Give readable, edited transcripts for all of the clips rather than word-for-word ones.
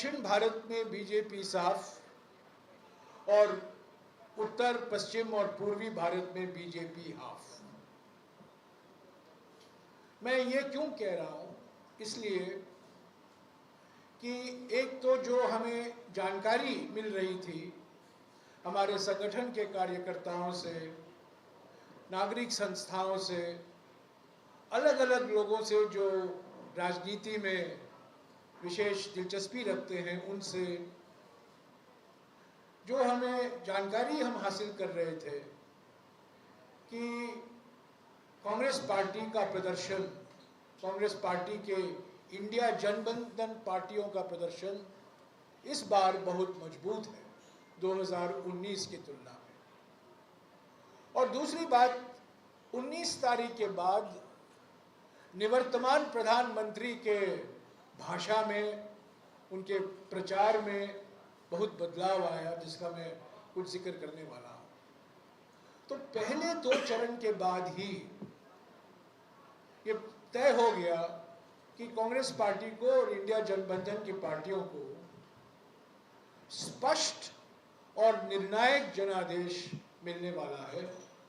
दक्षिण भारत में बीजेपी साफ और उत्तर पश्चिम और पूर्वी भारत में बीजेपी हाफ। मैं ये क्यों कह रहा हूँ? इसलिए कि एक तो जो हमें जानकारी मिल रही थी हमारे संगठन के कार्यकर्ताओं से, नागरिक संस्थाओं से, अलग अलग लोगों से जो राजनीति में विशेष दिलचस्पी रखते हैं, उनसे जो हमें जानकारी हम हासिल कर रहे थे कि कांग्रेस पार्टी का प्रदर्शन, कांग्रेस पार्टी के इंडिया जनबंधन पार्टियों का प्रदर्शन इस बार बहुत मजबूत है 2019 की तुलना में। और दूसरी बात, 19 तारीख के बाद निवर्तमान प्रधानमंत्री के भाषा में, उनके प्रचार में बहुत बदलाव आया, जिसका मैं कुछ जिक्र करने वाला हूँ। तो पहले 2 चरण के बाद ही ये तय हो गया कि कांग्रेस पार्टी को और इंडिया जनबंधन की पार्टियों को स्पष्ट और निर्णायक जनादेश मिलने वाला है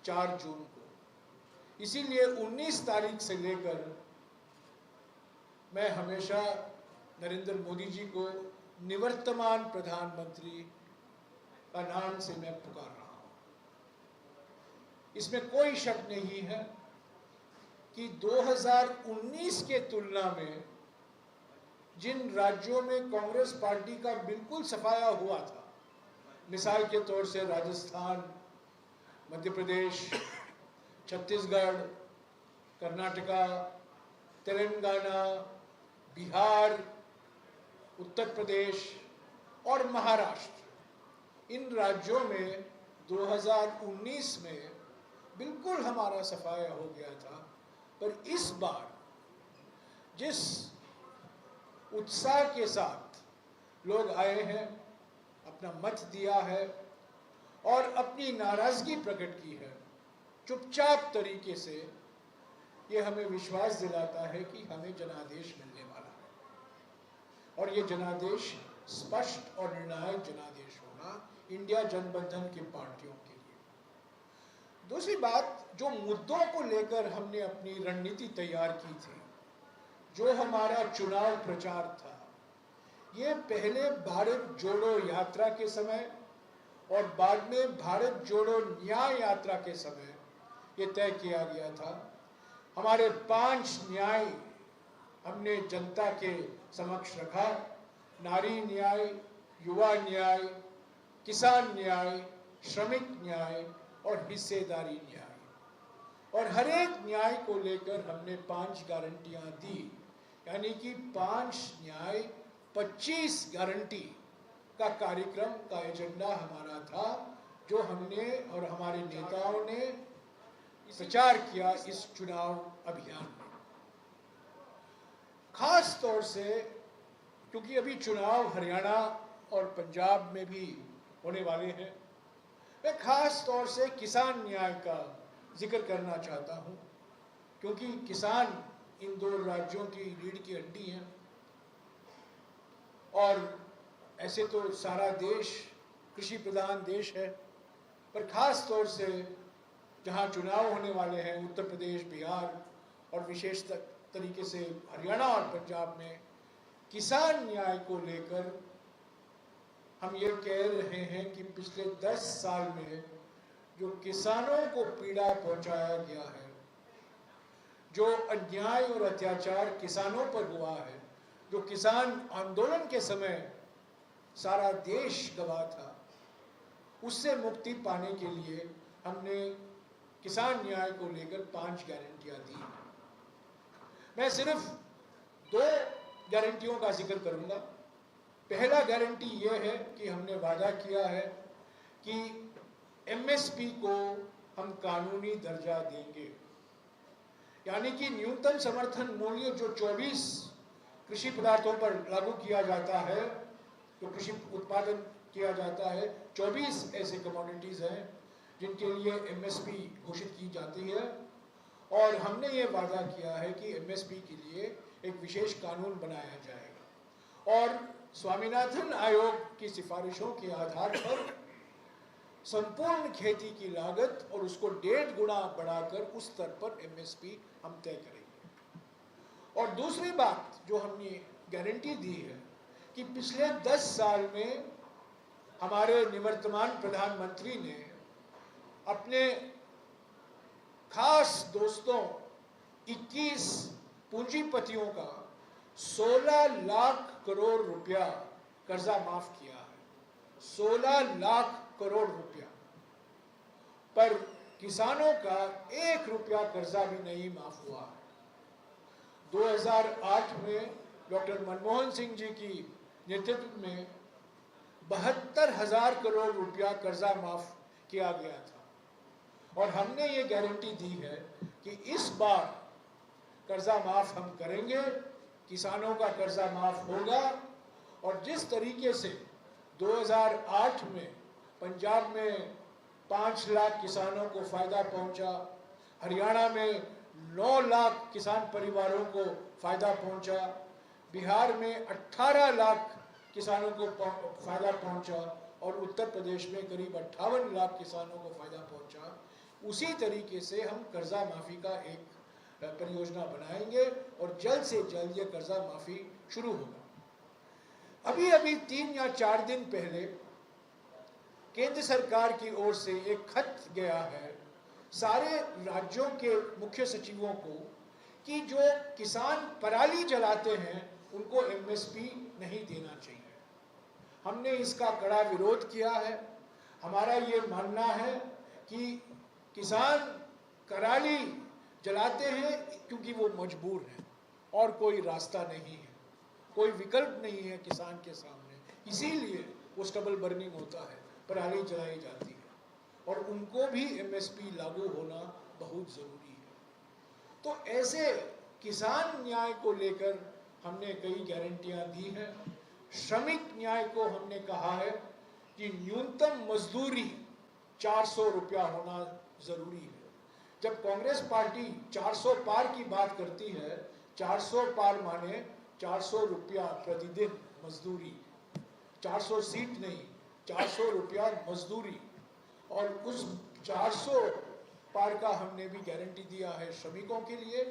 4 जून को। इसीलिए 19 तारीख से लेकर मैं हमेशा नरेंद्र मोदी जी को निवर्तमान प्रधानमंत्री का नाम से मैं पुकार रहा हूं। इसमें कोई शक नहीं है कि 2019 के तुलना में जिन राज्यों में कांग्रेस पार्टी का बिल्कुल सफाया हुआ था, मिसाल के तौर से राजस्थान, मध्य प्रदेश, छत्तीसगढ़, कर्नाटका, तेलंगाना, बिहार, उत्तर प्रदेश और महाराष्ट्र, इन राज्यों में 2019 में बिल्कुल हमारा सफाया हो गया था। पर इस बार जिस उत्साह के साथ लोग आए हैं, अपना मत दिया है और अपनी नाराजगी प्रकट की है चुपचाप तरीके से, ये हमें विश्वास दिलाता है कि हमें जनादेश मिलने वाला है। और ये जनादेश स्पष्ट और निर्णायक जनादेश होगा इंडिया जनबंधन की पार्टियों के लिए। दूसरी बात, जो मुद्दों को लेकर हमने अपनी रणनीति तैयार की थी, जो हमारा चुनाव प्रचार था, ये पहले भारत जोड़ो यात्रा के समय और बाद में भारत जोड़ो न्याय यात्रा के समय ये तय किया गया था। हमारे 5 न्याय हमने जनता के समक्ष रखा: नारी न्याय, युवा न्याय, किसान न्याय, श्रमिक न्याय और हिस्सेदारी न्याय। और हर एक न्याय को लेकर हमने 5 गारंटियां दी, यानी कि 5 न्याय 25 गारंटी का कार्यक्रम का एजेंडा हमारा था, जो हमने और हमारे नेताओं ने प्रचार किया इस चुनाव अभियान में। खास तौर से क्योंकि अभी चुनाव हरियाणा और पंजाब में भी होने वाले हैं, मैं खास तौर से किसान न्याय का जिक्र करना चाहता हूं, क्योंकि किसान इन 2 राज्यों की रीढ़ की हड्डी हैं। और ऐसे तो सारा देश कृषि प्रधान देश है, पर खास तौर से जहां चुनाव होने वाले हैं, उत्तर प्रदेश, बिहार और विशेष तरीके से हरियाणा और पंजाब में, किसान न्याय को लेकर हम ये कह रहे हैं कि पिछले 10 साल में जो किसानों को पीड़ा पहुंचाया गया है, जो अन्याय और अत्याचार किसानों पर हुआ है, जो किसान आंदोलन के समय सारा देश गवाह था, उससे मुक्ति पाने के लिए हमने किसान न्याय को लेकर 5 गारंटियां दी। मैं सिर्फ 2 गारंटियों का जिक्र करूंगा। पहला गारंटी यह है कि हमने वादा किया है कि एमएसपी को हम कानूनी दर्जा देंगे, यानी कि न्यूनतम समर्थन मूल्य जो 24 कृषि पदार्थों पर लागू किया जाता है, जो कृषि उत्पादन किया जाता है, 24 ऐसे कमोडिटीज़ हैं जिनके लिए एमएसपी घोषित की जाती है। और हमने ये वादा किया है कि एमएसपी के लिए एक विशेष कानून बनाया जाएगा। और स्वामीनाथन आयोग की सिफारिशों के आधार पर संपूर्ण खेती की लागत और उसको 1.5 गुना बढ़ाकर उस स्तर पर एमएसपी हम तय करेंगे। और दूसरी बात जो हमने गारंटी दी है कि पिछले 10 साल में हमारे निवर्तमान प्रधानमंत्री ने अपने खास दोस्तों 21 पूंजीपतियों का 16 लाख करोड़ रुपया कर्जा माफ किया है। 16 लाख करोड़ रुपया पर किसानों का 1 रुपया कर्जा भी नहीं माफ हुआ है। 2008 में डॉक्टर मनमोहन सिंह जी की नेतृत्व में 72,000 करोड़ रुपया कर्जा माफ किया गया था और हमने ये गारंटी दी है कि इस बार कर्जा माफ हम करेंगे, किसानों का कर्जा माफ होगा। और जिस तरीके से 2008 में पंजाब में 5 लाख किसानों को फायदा पहुंचा, हरियाणा में 9 लाख किसान परिवारों को फायदा पहुंचा, बिहार में 18 लाख किसानों को फायदा पहुंचा और उत्तर प्रदेश में करीब 58 लाख किसानों को फायदा पहुंचा, उसी तरीके से हम कर्जा माफी का एक परियोजना बनाएंगे और जल्द से जल्द ये कर्जा माफी शुरू होगा। अभी 3 या 4 दिन पहले केंद्र सरकार की ओर से एक खत गया है सारे राज्यों के मुख्य सचिवों को कि जो किसान पराली जलाते हैं उनको एमएसपी नहीं देना चाहिए। हमने इसका कड़ा विरोध किया है। हमारा ये मानना है कि किसान पराली जलाते हैं क्योंकि वो मजबूर हैं और कोई रास्ता नहीं है, कोई विकल्प नहीं है किसान के सामने, इसीलिए वो स्टबल बर्निंग होता है, पराली जलाई जाती है और उनको भी एमएसपी लागू होना बहुत ज़रूरी है। तो ऐसे किसान न्याय को लेकर हमने कई गारंटियां दी हैं। श्रमिक न्याय को हमने कहा है कि न्यूनतम मजदूरी 400 रुपया होना ज़रूरी है। जब कांग्रेस पार्टी 400 पार की बात करती है, 400 पार माने 400 रुपया प्रतिदिन मजदूरी, 400 सीट नहीं, 400 रुपया मजदूरी। और उस 400 पार का हमने भी गारंटी दिया है श्रमिकों के लिए।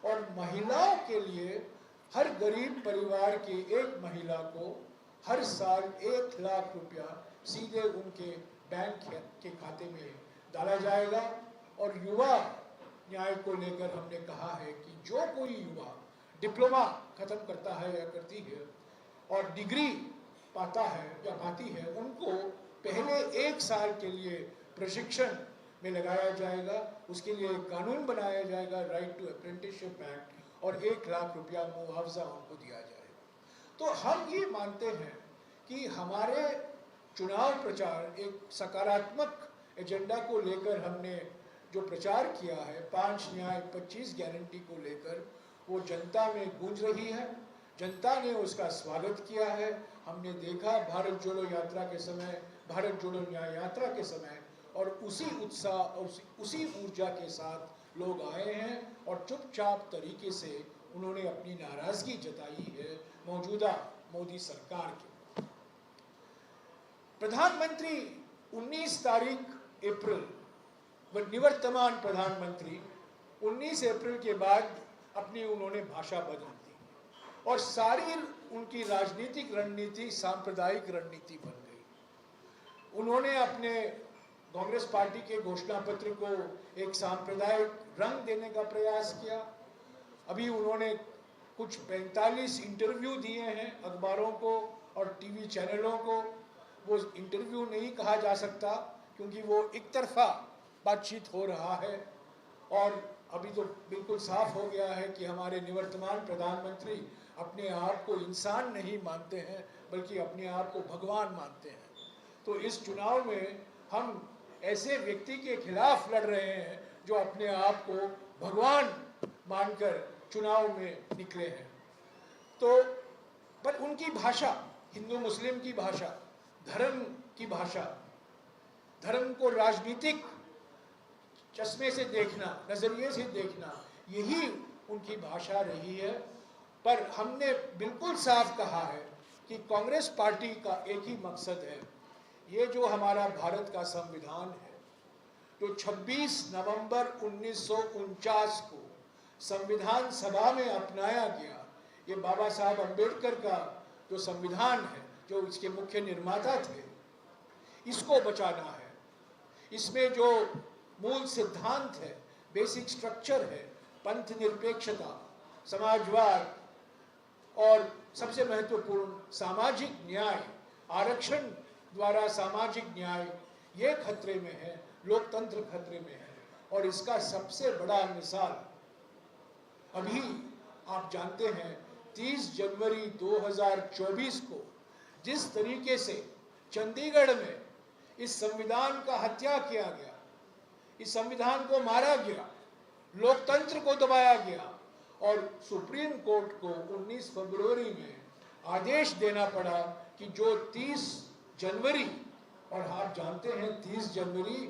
और महिलाओं के लिए हर गरीब परिवार की एक महिला को हर साल 1 लाख रुपया सीधे उनके बैंक के खाते में डाला जाएगा। और युवा न्याय को लेकर हमने कहा है कि जो कोई युवा डिप्लोमा खत्म करता है या करती है और डिग्री पाता है या पाती है, उनको पहले 1 साल के लिए प्रशिक्षण में लगाया जाएगा। उसके लिए एक कानून बनाया जाएगा, राइट टू अप्रेंटिसशिप एक्ट, और 1 लाख रुपया मुआवजा उनको दिया जाएगा। तो हम ये मानते हैं कि हमारे चुनाव प्रचार एक सकारात्मक एजेंडा को लेकर हमने जो प्रचार किया है 5 न्याय 25 गारंटी को लेकर, वो जनता में गूंज रही है। जनता ने उसका स्वागत किया है। हमने देखा भारत जोड़ो यात्रा के समय, भारत जोड़ो न्याय यात्रा के समय, और उसी उत्साह और उसी ऊर्जा के साथ लोग आए हैं और चुपचाप तरीके से उन्होंने अपनी नाराजगी जताई है मौजूदा मोदी सरकार की। प्रधानमंत्री 19 तारीख अप्रैल, निवर्तमान प्रधानमंत्री 19 अप्रैल के बाद अपनी उन्होंने भाषा बदल दी और सारी उनकी राजनीतिक रणनीति सांप्रदायिक रणनीति बन गई। उन्होंने अपने कांग्रेस पार्टी के घोषणा पत्र को एक सांप्रदायिक रंग देने का प्रयास किया। अभी उन्होंने कुछ 45 इंटरव्यू दिए हैं अखबारों को और टीवी चैनलों को। वो इंटरव्यू नहीं कहा जा सकता क्योंकि वो एक तरफा बातचीत हो रहा है। और अभी तो बिल्कुल साफ हो गया है कि हमारे निवर्तमान प्रधानमंत्री अपने आप को इंसान नहीं मानते हैं बल्कि अपने आप को भगवान मानते हैं। तो इस चुनाव में हम ऐसे व्यक्ति के खिलाफ लड़ रहे हैं जो अपने आप को भगवान मानकर चुनाव में निकले हैं। तो पर उनकी भाषा, हिंदू मुस्लिम की भाषा, धर्म की भाषा, धर्म को राजनीतिक चश्मे से देखना, नजरिए से देखना, यही उनकी भाषा रही है। पर हमने बिल्कुल साफ कहा है कि कांग्रेस पार्टी का एक ही मकसद है, ये जो हमारा भारत का संविधान है, जो 26 नवंबर 1949 को संविधान सभा में अपनाया गया, ये बाबा साहब अम्बेडकर का जो संविधान है, जो इसके मुख्य निर्माता थे, इसको बचाना है। इसमें जो मूल सिद्धांत है, बेसिक स्ट्रक्चर है, पंथ निरपेक्षता, समाजवाद और सबसे महत्वपूर्ण सामाजिक न्याय, आरक्षण द्वारा सामाजिक न्याय, ये खतरे में है, लोकतंत्र खतरे में है। और इसका सबसे बड़ा मिसाल अभी आप जानते हैं 30 जनवरी 2024 को जिस तरीके से चंडीगढ़ में इस संविधान का हत्या किया गया, इस संविधान को मारा गया, लोकतंत्र को दबाया गया और सुप्रीम कोर्ट को 19 फरवरी में आदेश देना पड़ा कि जो 30 जनवरी, और आप जानते हैं 30 जनवरी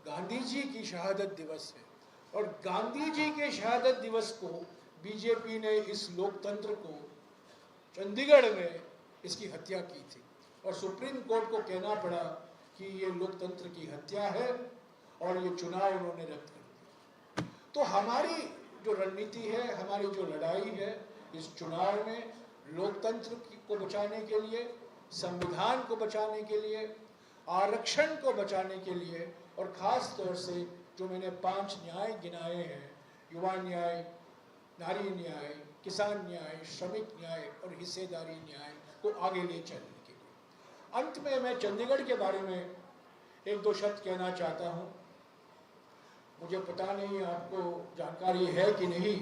गांधी जी की शहादत दिवस है, और गांधी जी के शहादत दिवस को बीजेपी ने इस लोकतंत्र को चंडीगढ़ में इसकी हत्या की थी और सुप्रीम कोर्ट को कहना पड़ा कि ये लोकतंत्र की हत्या है और ये चुनाव उन्होंने रद्द कर दिया। तो हमारी जो रणनीति है, हमारी जो लड़ाई है इस चुनाव में, लोकतंत्र को बचाने के लिए, संविधान को बचाने के लिए, आरक्षण को बचाने के लिए, और ख़ास तौर से जो मैंने 5 न्याय गिनाए हैं, युवा न्याय, नारी न्याय, किसान न्याय, श्रमिक न्याय और हिस्सेदारी न्याय को आगे ले चलने के लिए। अंत में मैं चंडीगढ़ के बारे में 1-2 शब्द कहना चाहता हूँ। मुझे पता नहीं आपको जानकारी है कि नहीं,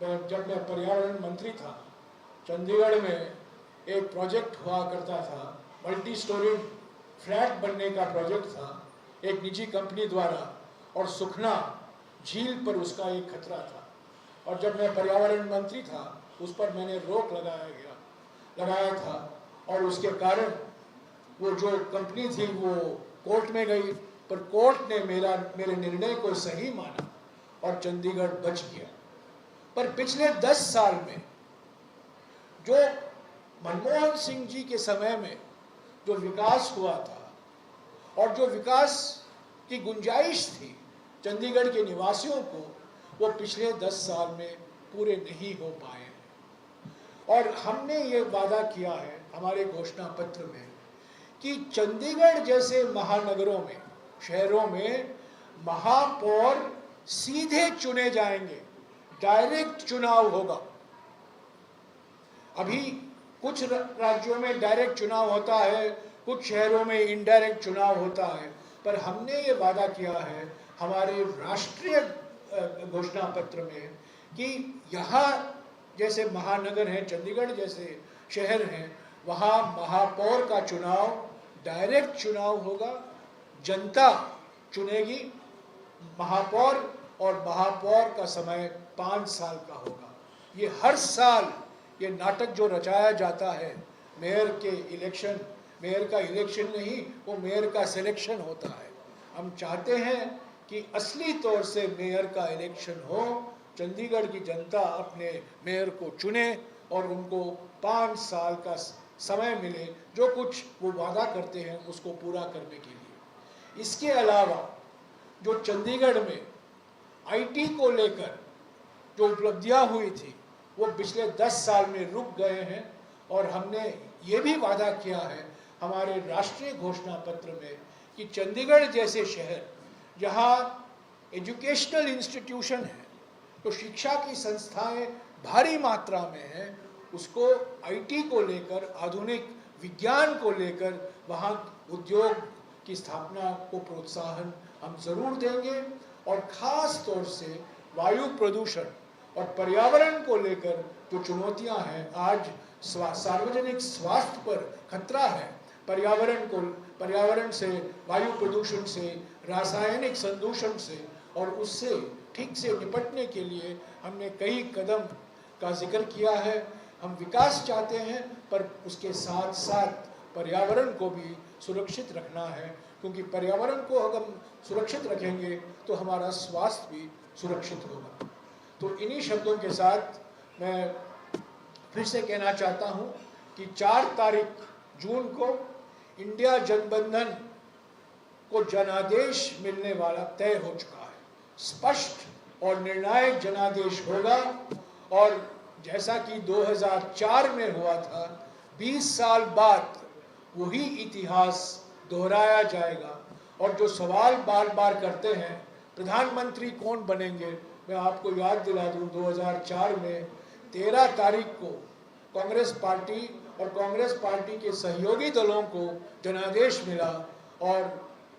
जब मैं पर्यावरण मंत्री था, चंडीगढ़ में एक प्रोजेक्ट हुआ करता था, मल्टी स्टोरी फ्लैट बनने का प्रोजेक्ट था एक निजी कंपनी द्वारा, और सुखना झील पर उसका एक खतरा था। और जब मैं पर्यावरण मंत्री था उस पर मैंने रोक लगाया था, और उसके कारण वो जो कंपनी थी वो कोर्ट में गई, पर कोर्ट ने मेरे निर्णय को सही माना और चंडीगढ़ बच गया। पर पिछले 10 साल में जो मनमोहन सिंह जी के समय में जो विकास हुआ था और जो विकास की गुंजाइश थी चंडीगढ़ के निवासियों को, वो पिछले 10 साल में पूरे नहीं हो पाए हैं। और हमने ये वादा किया है हमारे घोषणा पत्र में कि चंडीगढ़ जैसे महानगरों में, शहरों में महापौर सीधे चुने जाएंगे, डायरेक्ट चुनाव होगा। अभी कुछ राज्यों में डायरेक्ट चुनाव होता है, कुछ शहरों में इनडायरेक्ट चुनाव होता है, पर हमने ये वादा किया है हमारे राष्ट्रीय घोषणा पत्र में कि यहाँ जैसे महानगर हैं, चंडीगढ़ जैसे शहर हैं, वहाँ महापौर का चुनाव डायरेक्ट चुनाव होगा, जनता चुनेगी महापौर, और महापौर का समय 5 साल का होगा। ये हर साल ये नाटक जो रचाया जाता है, मेयर का इलेक्शन नहीं, वो मेयर का सिलेक्शन होता है। हम चाहते हैं कि असली तौर से मेयर का इलेक्शन हो, चंडीगढ़ की जनता अपने मेयर को चुने और उनको 5 साल का समय मिले, जो कुछ वो वादा करते हैं उसको पूरा करने के लिए। इसके अलावा जो चंडीगढ़ में आईटी को लेकर जो उपलब्धियां हुई थी वो पिछले 10 साल में रुक गए हैं, और हमने ये भी वादा किया है हमारे राष्ट्रीय घोषणा पत्र में कि चंडीगढ़ जैसे शहर जहाँ एजुकेशनल इंस्टीट्यूशन है, तो शिक्षा की संस्थाएं भारी मात्रा में हैं, उसको आईटी को लेकर, आधुनिक विज्ञान को लेकर वहाँ उद्योग की स्थापना को प्रोत्साहन हम जरूर देंगे। और ख़ास तौर से वायु प्रदूषण और पर्यावरण को लेकर जो चुनौतियाँ हैं, आज सार्वजनिक स्वास्थ्य पर खतरा है, पर्यावरण से, वायु प्रदूषण से, रासायनिक संदूषण से, और उससे ठीक से निपटने के लिए हमने कई कदम का जिक्र किया है। हम विकास चाहते हैं, पर उसके साथ साथ पर्यावरण को भी सुरक्षित रखना है, क्योंकि पर्यावरण को अगर हम सुरक्षित रखेंगे तो हमारा स्वास्थ्य भी सुरक्षित होगा। तो इन्हीं शब्दों के साथ मैं फिर से कहना चाहता हूँ कि 4 तारीख जून को इंडिया जनबंधन को जनादेश मिलने वाला तय हो चुका है। स्पष्ट और निर्णायक जनादेश होगा और जैसा कि 2004 में हुआ था, 20 साल बाद वही इतिहास दोहराया जाएगा। और जो सवाल बार बार करते हैं प्रधानमंत्री कौन बनेंगे, मैं आपको याद दिला दूं 2004 में 13 तारीख को कांग्रेस पार्टी और कांग्रेस पार्टी के सहयोगी दलों को जनादेश मिला और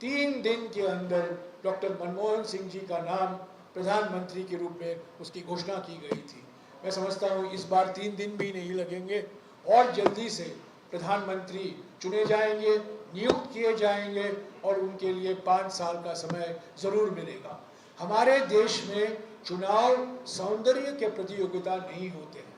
3 दिन के अंदर डॉक्टर मनमोहन सिंह जी का नाम प्रधानमंत्री के रूप में उसकी घोषणा की गई थी। मैं समझता हूँ इस बार 3 दिन भी नहीं लगेंगे और जल्दी से प्रधानमंत्री चुने जाएंगे, नियुक्त किए जाएंगे और उनके लिए 5 साल का समय जरूर मिलेगा। हमारे देश में चुनाव सौंदर्य के प्रतियोगिता नहीं होते हैं,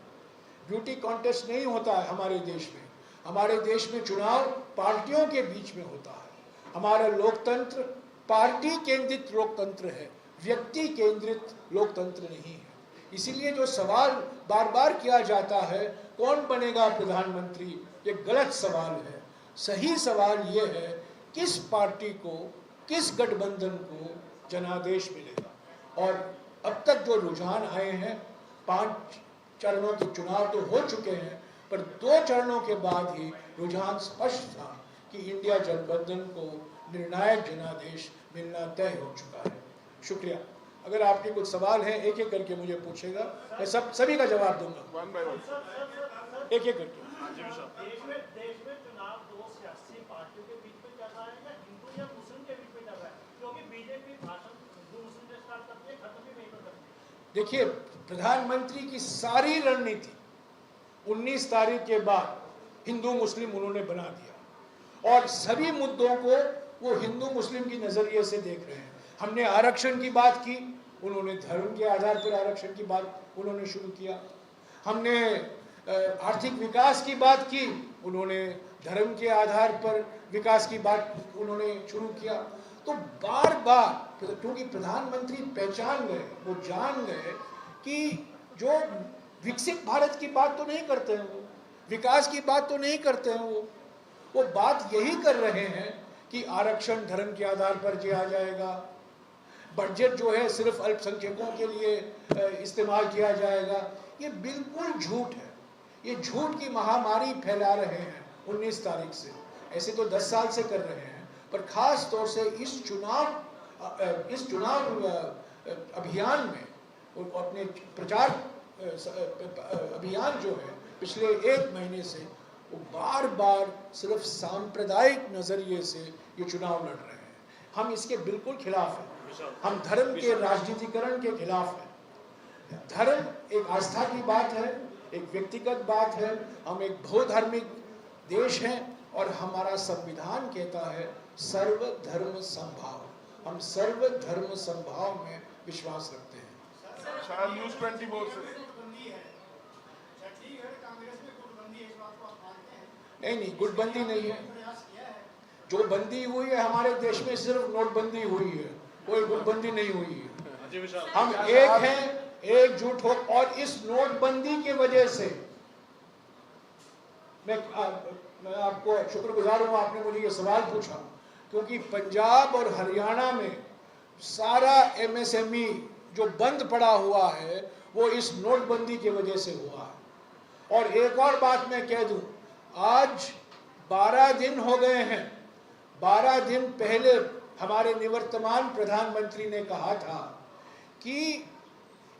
ब्यूटी कॉन्टेस्ट नहीं होता है हमारे देश में। हमारे देश में चुनाव पार्टियों के बीच में होता है। हमारा लोकतंत्र पार्टी केंद्रित लोकतंत्र है, व्यक्ति केंद्रित लोकतंत्र नहीं है। इसीलिए जो सवाल बार बार किया जाता है कौन बनेगा प्रधानमंत्री, ये गलत सवाल है। सही सवाल ये है किस पार्टी को, किस गठबंधन को जनादेश मिलेगा। और अब तक जो रुझान आए हैं, 5 चरणों के चुनाव तो हो चुके हैं, पर 2 चरणों के बाद ही रुझान स्पष्ट था कि इंडिया गठबंधन को निर्णायक जनादेश मिलना तय हो चुका है। शुक्रिया। अगर आपके कुछ सवाल हैं एक एक करके मुझे पूछेगा, मैं सभी का जवाब दूंगा। एक एक करके। देश में चुनाव 2 सियासी पार्टियों के बीच में चल रहा है या हिंदू या मुस्लिम के बीच में चल रहा है? क्योंकि बीजेपी भाषण हिंदू मुस्लिम के साथ करती है, खत्म भी नहीं कर सकती। देखिए, प्रधानमंत्री की सारी रणनीति 19 तारीख के बाद हिंदू मुस्लिम उन्होंने बना दिया और सभी मुद्दों को वो हिंदू मुस्लिम की नजरिए से देख रहे हैं। हमने आरक्षण की बात की, उन्होंने धर्म के आधार पर आरक्षण की बात उन्होंने शुरू किया। हमने आर्थिक विकास की बात की, उन्होंने धर्म के आधार पर विकास की बात उन्होंने शुरू किया। तो बार बार क्योंकि प्रधानमंत्री पहचान गए, वो जान गए कि जो विकसित भारत की बात तो नहीं करते हैं, वो विकास की बात तो नहीं करते हैं, वो बात यही कर रहे हैं कि आरक्षण धर्म के आधार पर किया जाएगा, बजट जो है सिर्फ अल्पसंख्यकों के लिए इस्तेमाल किया जाएगा। ये बिल्कुल झूठ है। ये झूठ की महामारी फैला रहे हैं 19 तारीख से। ऐसे तो 10 साल से कर रहे हैं, पर खास तौर से इस चुनाव अभियान में अपने प्रचार अभियान जो है पिछले 1 महीने से वो बार बार सिर्फ सांप्रदायिक नजरिए से ये चुनाव लड़ रहे हैं। हम इसके बिल्कुल खिलाफ हैं। हम धर्म के राजनीतिकरण के खिलाफ हैं। धर्म एक आस्था की बात है, एक व्यक्तिगत बात है। हम एक बहुधार्मिक देश हैं और हमारा संविधान कहता है सर्वधर्म समभाव। हम सर्वधर्म समभाव में विश्वास रखते हैं। न्यूज़ 24 से नहीं, गुटबंदी नहीं है। जो बंदी हुई है हमारे देश में सिर्फ नोटबंदी हुई है, कोई गुटबंदी नहीं हुई है। हम एक हैं, एकजुट हो। और इस नोटबंदी की वजह से मैं आपको शुक्रगुजार हूं, आपने मुझे ये सवाल पूछा, क्योंकि पंजाब और हरियाणा में सारा MSME जो बंद पड़ा हुआ है वो इस नोटबंदी की वजह से हुआ है। और एक और बात मैं कह दूं, आज 12 दिन हो गए हैं। 12 दिन पहले हमारे निवर्तमान प्रधानमंत्री ने कहा था कि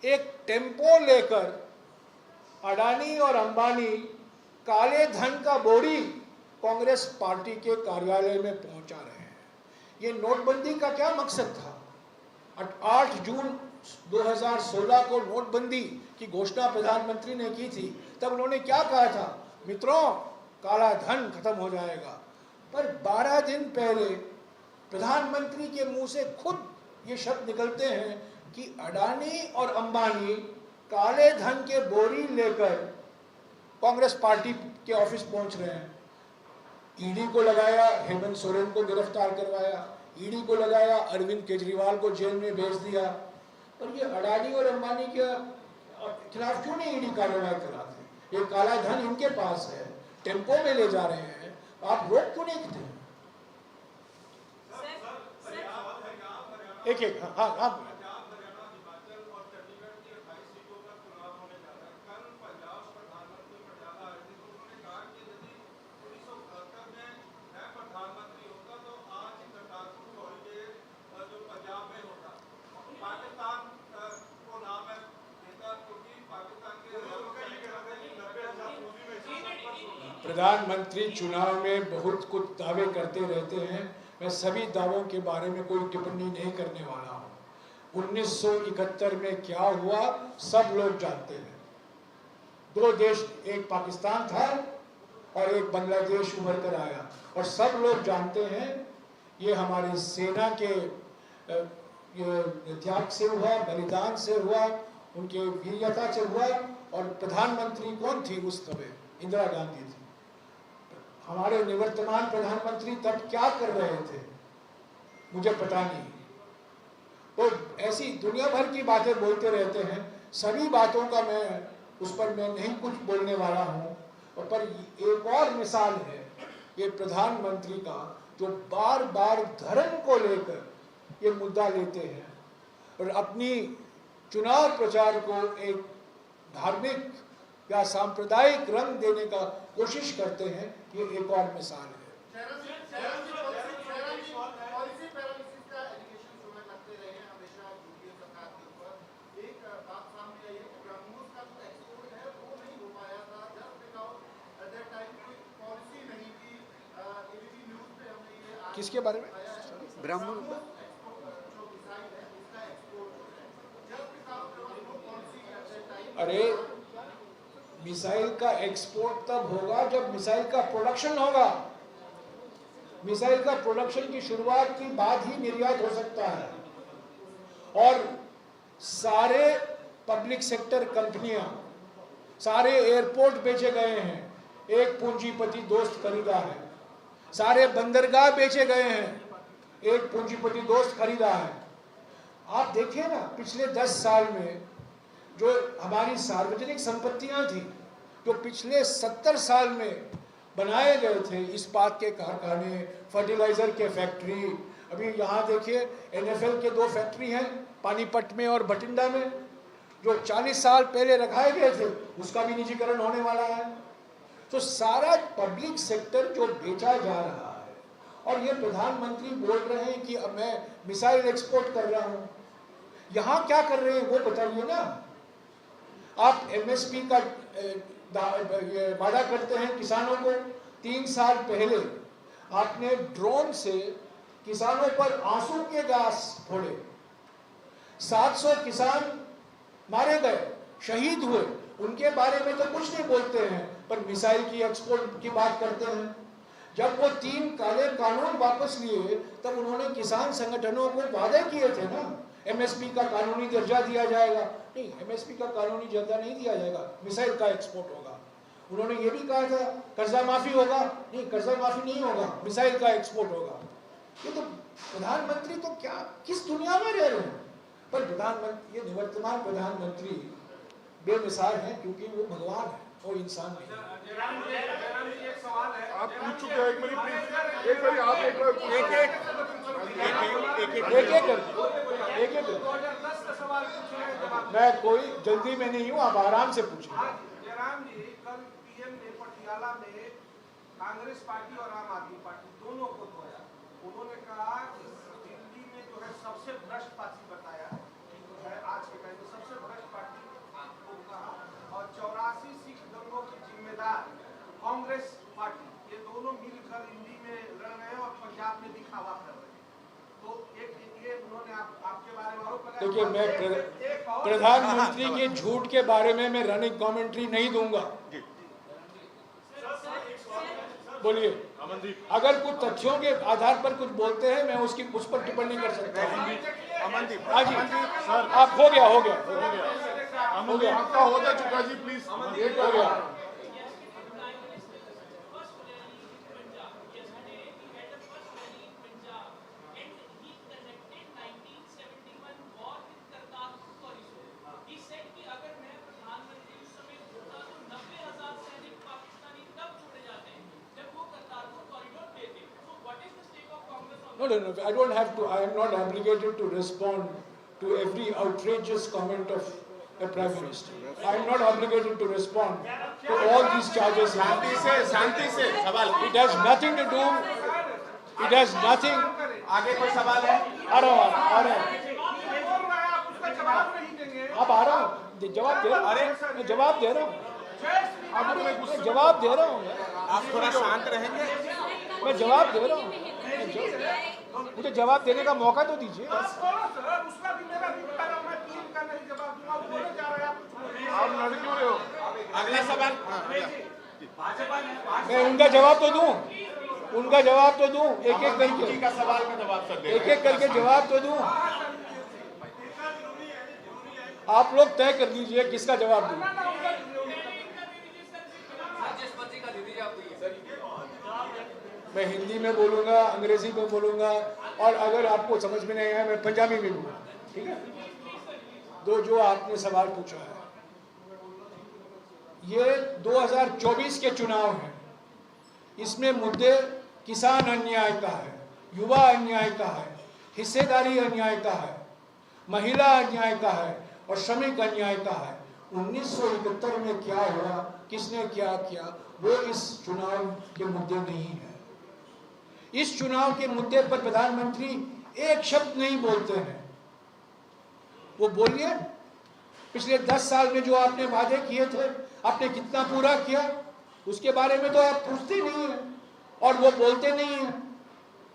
एक टेम्पो लेकर अडानी और अंबानी काले धन का बोरी कांग्रेस पार्टी के कार्यालय में पहुंचा रहे हैं। ये नोटबंदी का क्या मकसद था? 8 जून 2016 को नोटबंदी की घोषणा प्रधानमंत्री ने की थी। तब उन्होंने क्या कहा था? मित्रों, काला धन खत्म हो जाएगा। पर 12 दिन पहले प्रधानमंत्री के मुंह से खुद ये शब्द निकलते हैं कि अडानी और अंबानी काले धन के बोरी लेकर कांग्रेस पार्टी के ऑफिस पहुंच रहे हैं। ईडी को लगाया, हेमंत सोरेन को गिरफ्तार करवाया, ईडी को लगाया, अरविंद केजरीवाल को जेल में भेज दिया। पर ये अडानी और अंबानी के खिलाफ क्यों नहीं ईडी कार्रवाई कराते? ये काला धन इनके पास है, टेम्पो में ले जा रहे हैं, आप रोक क्यों नहीं देते? एक एक हाँ हाँ प्रधानमंत्री चुनाव में बहुत कुछ दावे करते रहते हैं। मैं सभी दावों के बारे में कोई टिप्पणी नहीं करने वाला हूँ। 1971 में क्या हुआ सब लोग जानते हैं। दो देश, एक पाकिस्तान था और एक बांग्लादेश उभर कर आया, और सब लोग जानते हैं ये हमारी सेना के त्याग से हुआ, बलिदान से हुआ, उनके वीरता से हुआ। और प्रधानमंत्री कौन थी उस समय? इंदिरा गांधी थी। हमारे निवर्तमान प्रधानमंत्री तब क्या कर रहे थे मुझे पता नहीं। तो ऐसी दुनिया भर की बातें बोलते रहते हैं, सभी बातों का मैं उस पर मैं नहीं कुछ बोलने वाला हूँ। और पर एक और मिसाल है ये प्रधानमंत्री का, जो बार बार धर्म को लेकर ये मुद्दा लेते हैं और अपनी चुनाव प्रचार को एक धार्मिक या सांप्रदायिक रंग देने का कोशिश करते हैं। ये एक और मिसाल है। किसके बारे में? ब्रह्म अरे मिसाइल का एक्सपोर्ट तब होगा जब मिसाइल का प्रोडक्शन होगा। मिसाइल का प्रोडक्शन की शुरुआत के बाद ही निर्यात हो सकता है। और सारे पब्लिक सेक्टर कंपनियां, सारे एयरपोर्ट बेचे गए हैं, एक पूंजीपति दोस्त खरीदा है। सारे बंदरगाह बेचे गए हैं, एक पूंजीपति दोस्त खरीदा है। आप देखिए ना, पिछले 10 साल में जो हमारी सार्वजनिक संपत्तियां थी, जो पिछले 70 साल में बनाए गए थे, इस्पात के कारखाने, फर्टिलाइजर के फैक्ट्री, अभी यहाँ देखिए NFL के 2 फैक्ट्री हैं, पानीपत में और बठिंडा में, जो 40 साल पहले रखाए गए थे, उसका भी निजीकरण होने वाला है। तो सारा पब्लिक सेक्टर जो बेचा जा रहा है, और ये प्रधानमंत्री बोल रहे हैं कि अब मैं मिसाइल एक्सपोर्ट कर रहा हूँ। यहाँ क्या कर रहे हैं वो बताइए ना। आप MSP का वादा करते हैं किसानों को। 3 साल पहले आपने ड्रोन से किसानों पर आंसू के गैस फोड़े, 700 किसान मारे गए, शहीद हुए। उनके बारे में तो कुछ नहीं बोलते हैं, पर मिसाइल की एक्सपोर्ट की बात करते हैं। जब वो 3 काले कानून वापस लिए, तब उन्होंने किसान संगठनों को वादे किए थे ना, MSP का कानूनी दर्जा दिया जाएगा। नहीं, MSP का कानूनी दर्जा नहीं दिया जाएगा, मिसाइल का एक्सपोर्ट होगा। उन्होंने ये भी कहा था कर्जा माफी होगा। नहीं, कर्जा माफी नहीं होगा, मिसाइल का एक्सपोर्ट होगा। ये तो प्रधानमंत्री तो क्या किस दुनिया में रह रहे हैं। पर प्रधानमंत्री, ये निवर्तमान प्रधानमंत्री बेमिसाल है, क्योंकि वो भगवान है, वो इंसान नहीं है। आप पूछ चुके हैं, एक मिनट प्लीज, एक बार आप एक मैं कोई जल्दी में नहीं हूँ, आप आराम से पूछिए। जयराम जी, कल PM ने पटियाला में कांग्रेस पार्टी और आम आदमी पार्टी दोनों को धोया। उन्होंने कहा कि दिल्ली में जो है सबसे भ्रष्ट पार्टी बताया है, आज के टाइम में सबसे भ्रष्ट पार्टी आपको कहा, और 84 सिख दंगों की जिम्मेदार कांग्रेस पार्टी, ये दोनों मिलकर दिल्ली में लड़ रहे और पंजाब में दिखावा कर रहे हैं। तो एक ये उन्होंने आपके बारे में आरोप लगाया। देखिए, मैं प्रधानमंत्री के झूठ के बारे में मैं रनिंग कमेंट्री नहीं दूंगा। बोलिए, अगर कुछ तथ्यों के आधार पर कुछ बोलते हैं, मैं उसकी उस पर टिप्पणी कर सकता हूँ। अमनदीप, हाँ जी, आप हो गया आपका हो जा चुका जी, प्लीज हो गया। No, no, no. I don't have to. I am not obligated to respond to every outrageous comment of a prime minister. I am not obligated to respond to all these charges. शांति से सवाल It has nothing to do. It has nothing. आगे कोई सवाल है आ रहा हूँ, आ रहा हूँ. बोल रहा है, आप उसका जवाब नहीं देंगे। अब आ रहा हूँ. जवाब दे रहा हूँ. मैं जवाब दे रहा हूँ. मैं जवाब दे रहा हूँ. आप थोड़ा शांत रहेंगे मैं जवाब दे रहा हूँ. मुझे जवाब देने का मौका तो दीजिए. आप बोलो सर, उसका भी मेरा भी उत्तर है, मैं पीएम का नहीं जवाब दूंगा। वो बोले जा रहे हैं, आप कुछ बोलिए। आप लड़ क्यों रहे हो अगला सवाल मैं उनका जवाब तो दूं. उनका जवाब तो दूं. एक एक करके का सवाल का जवाब सर दे एक एक करके जवाब तो दूं. आप लोग तय कर लीजिए किसका जवाब दूं. मैं हिंदी में बोलूंगा, अंग्रेजी में बोलूंगा, और अगर आपको समझ में नहीं आया मैं पंजाबी में बोलूंगा. ठीक है. जो आपने सवाल पूछा है, ये 2024 के चुनाव हैं. इसमें मुद्दे किसान अन्याय का है, युवा अन्याय का है, हिस्सेदारी अन्याय का है, महिला अन्याय का है और श्रमिक अन्याय का है. 1971 में क्या हुआ, किसने क्या किया, वो इस चुनाव के मुद्दे नहीं है. इस चुनाव के मुद्दे पर प्रधानमंत्री एक शब्द नहीं बोलते हैं. वो बोलिए, पिछले 10 साल में जो आपने वादे किए थे, आपने कितना पूरा किया, उसके बारे में तो आप पूछते नहीं है और वो बोलते नहीं है.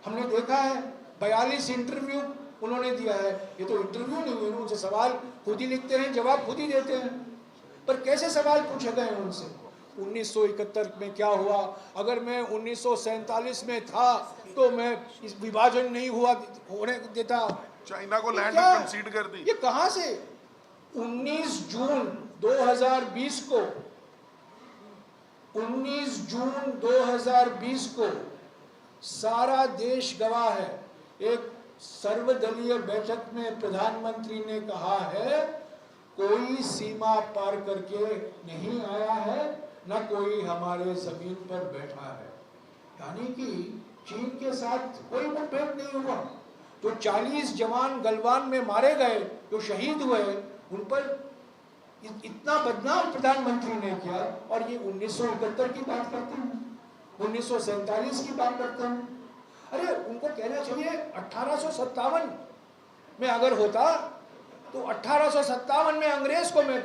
हमने देखा है 42 इंटरव्यू उन्होंने दिया है. ये तो इंटरव्यू नहीं है, उनसे सवाल खुद ही लिखते हैं, जवाब खुद ही देते हैं. पर कैसे सवाल पूछे गए उनसे? 1971 में क्या हुआ, अगर मैं 1947 में था तो मैं इस विभाजन नहीं होने देता. चाइना को लैंड क्या? कंसीड कर दी. ये कहां से? 19 जून 2020 को 19 जून 2020 को सारा देश गवाह है. एक सर्वदलीय बैठक में प्रधानमंत्री ने कहा है, कोई सीमा पार करके नहीं आया है, न कोई हमारे जमीन पर बैठा है. यानी कि चीन के साथ कोई मुठभेड़ नहीं हुआ. तो 40 जवान गलवान में मारे गए, जो शहीद हुए, उन पर इतना बदनाम प्रधानमंत्री ने किया. और ये 1971 की बात करते हैं, 1947 की बात करते हैं. अरे उनको कहना चाहिए 1857 में अगर होता तो 1857 में अंग्रेज को मैं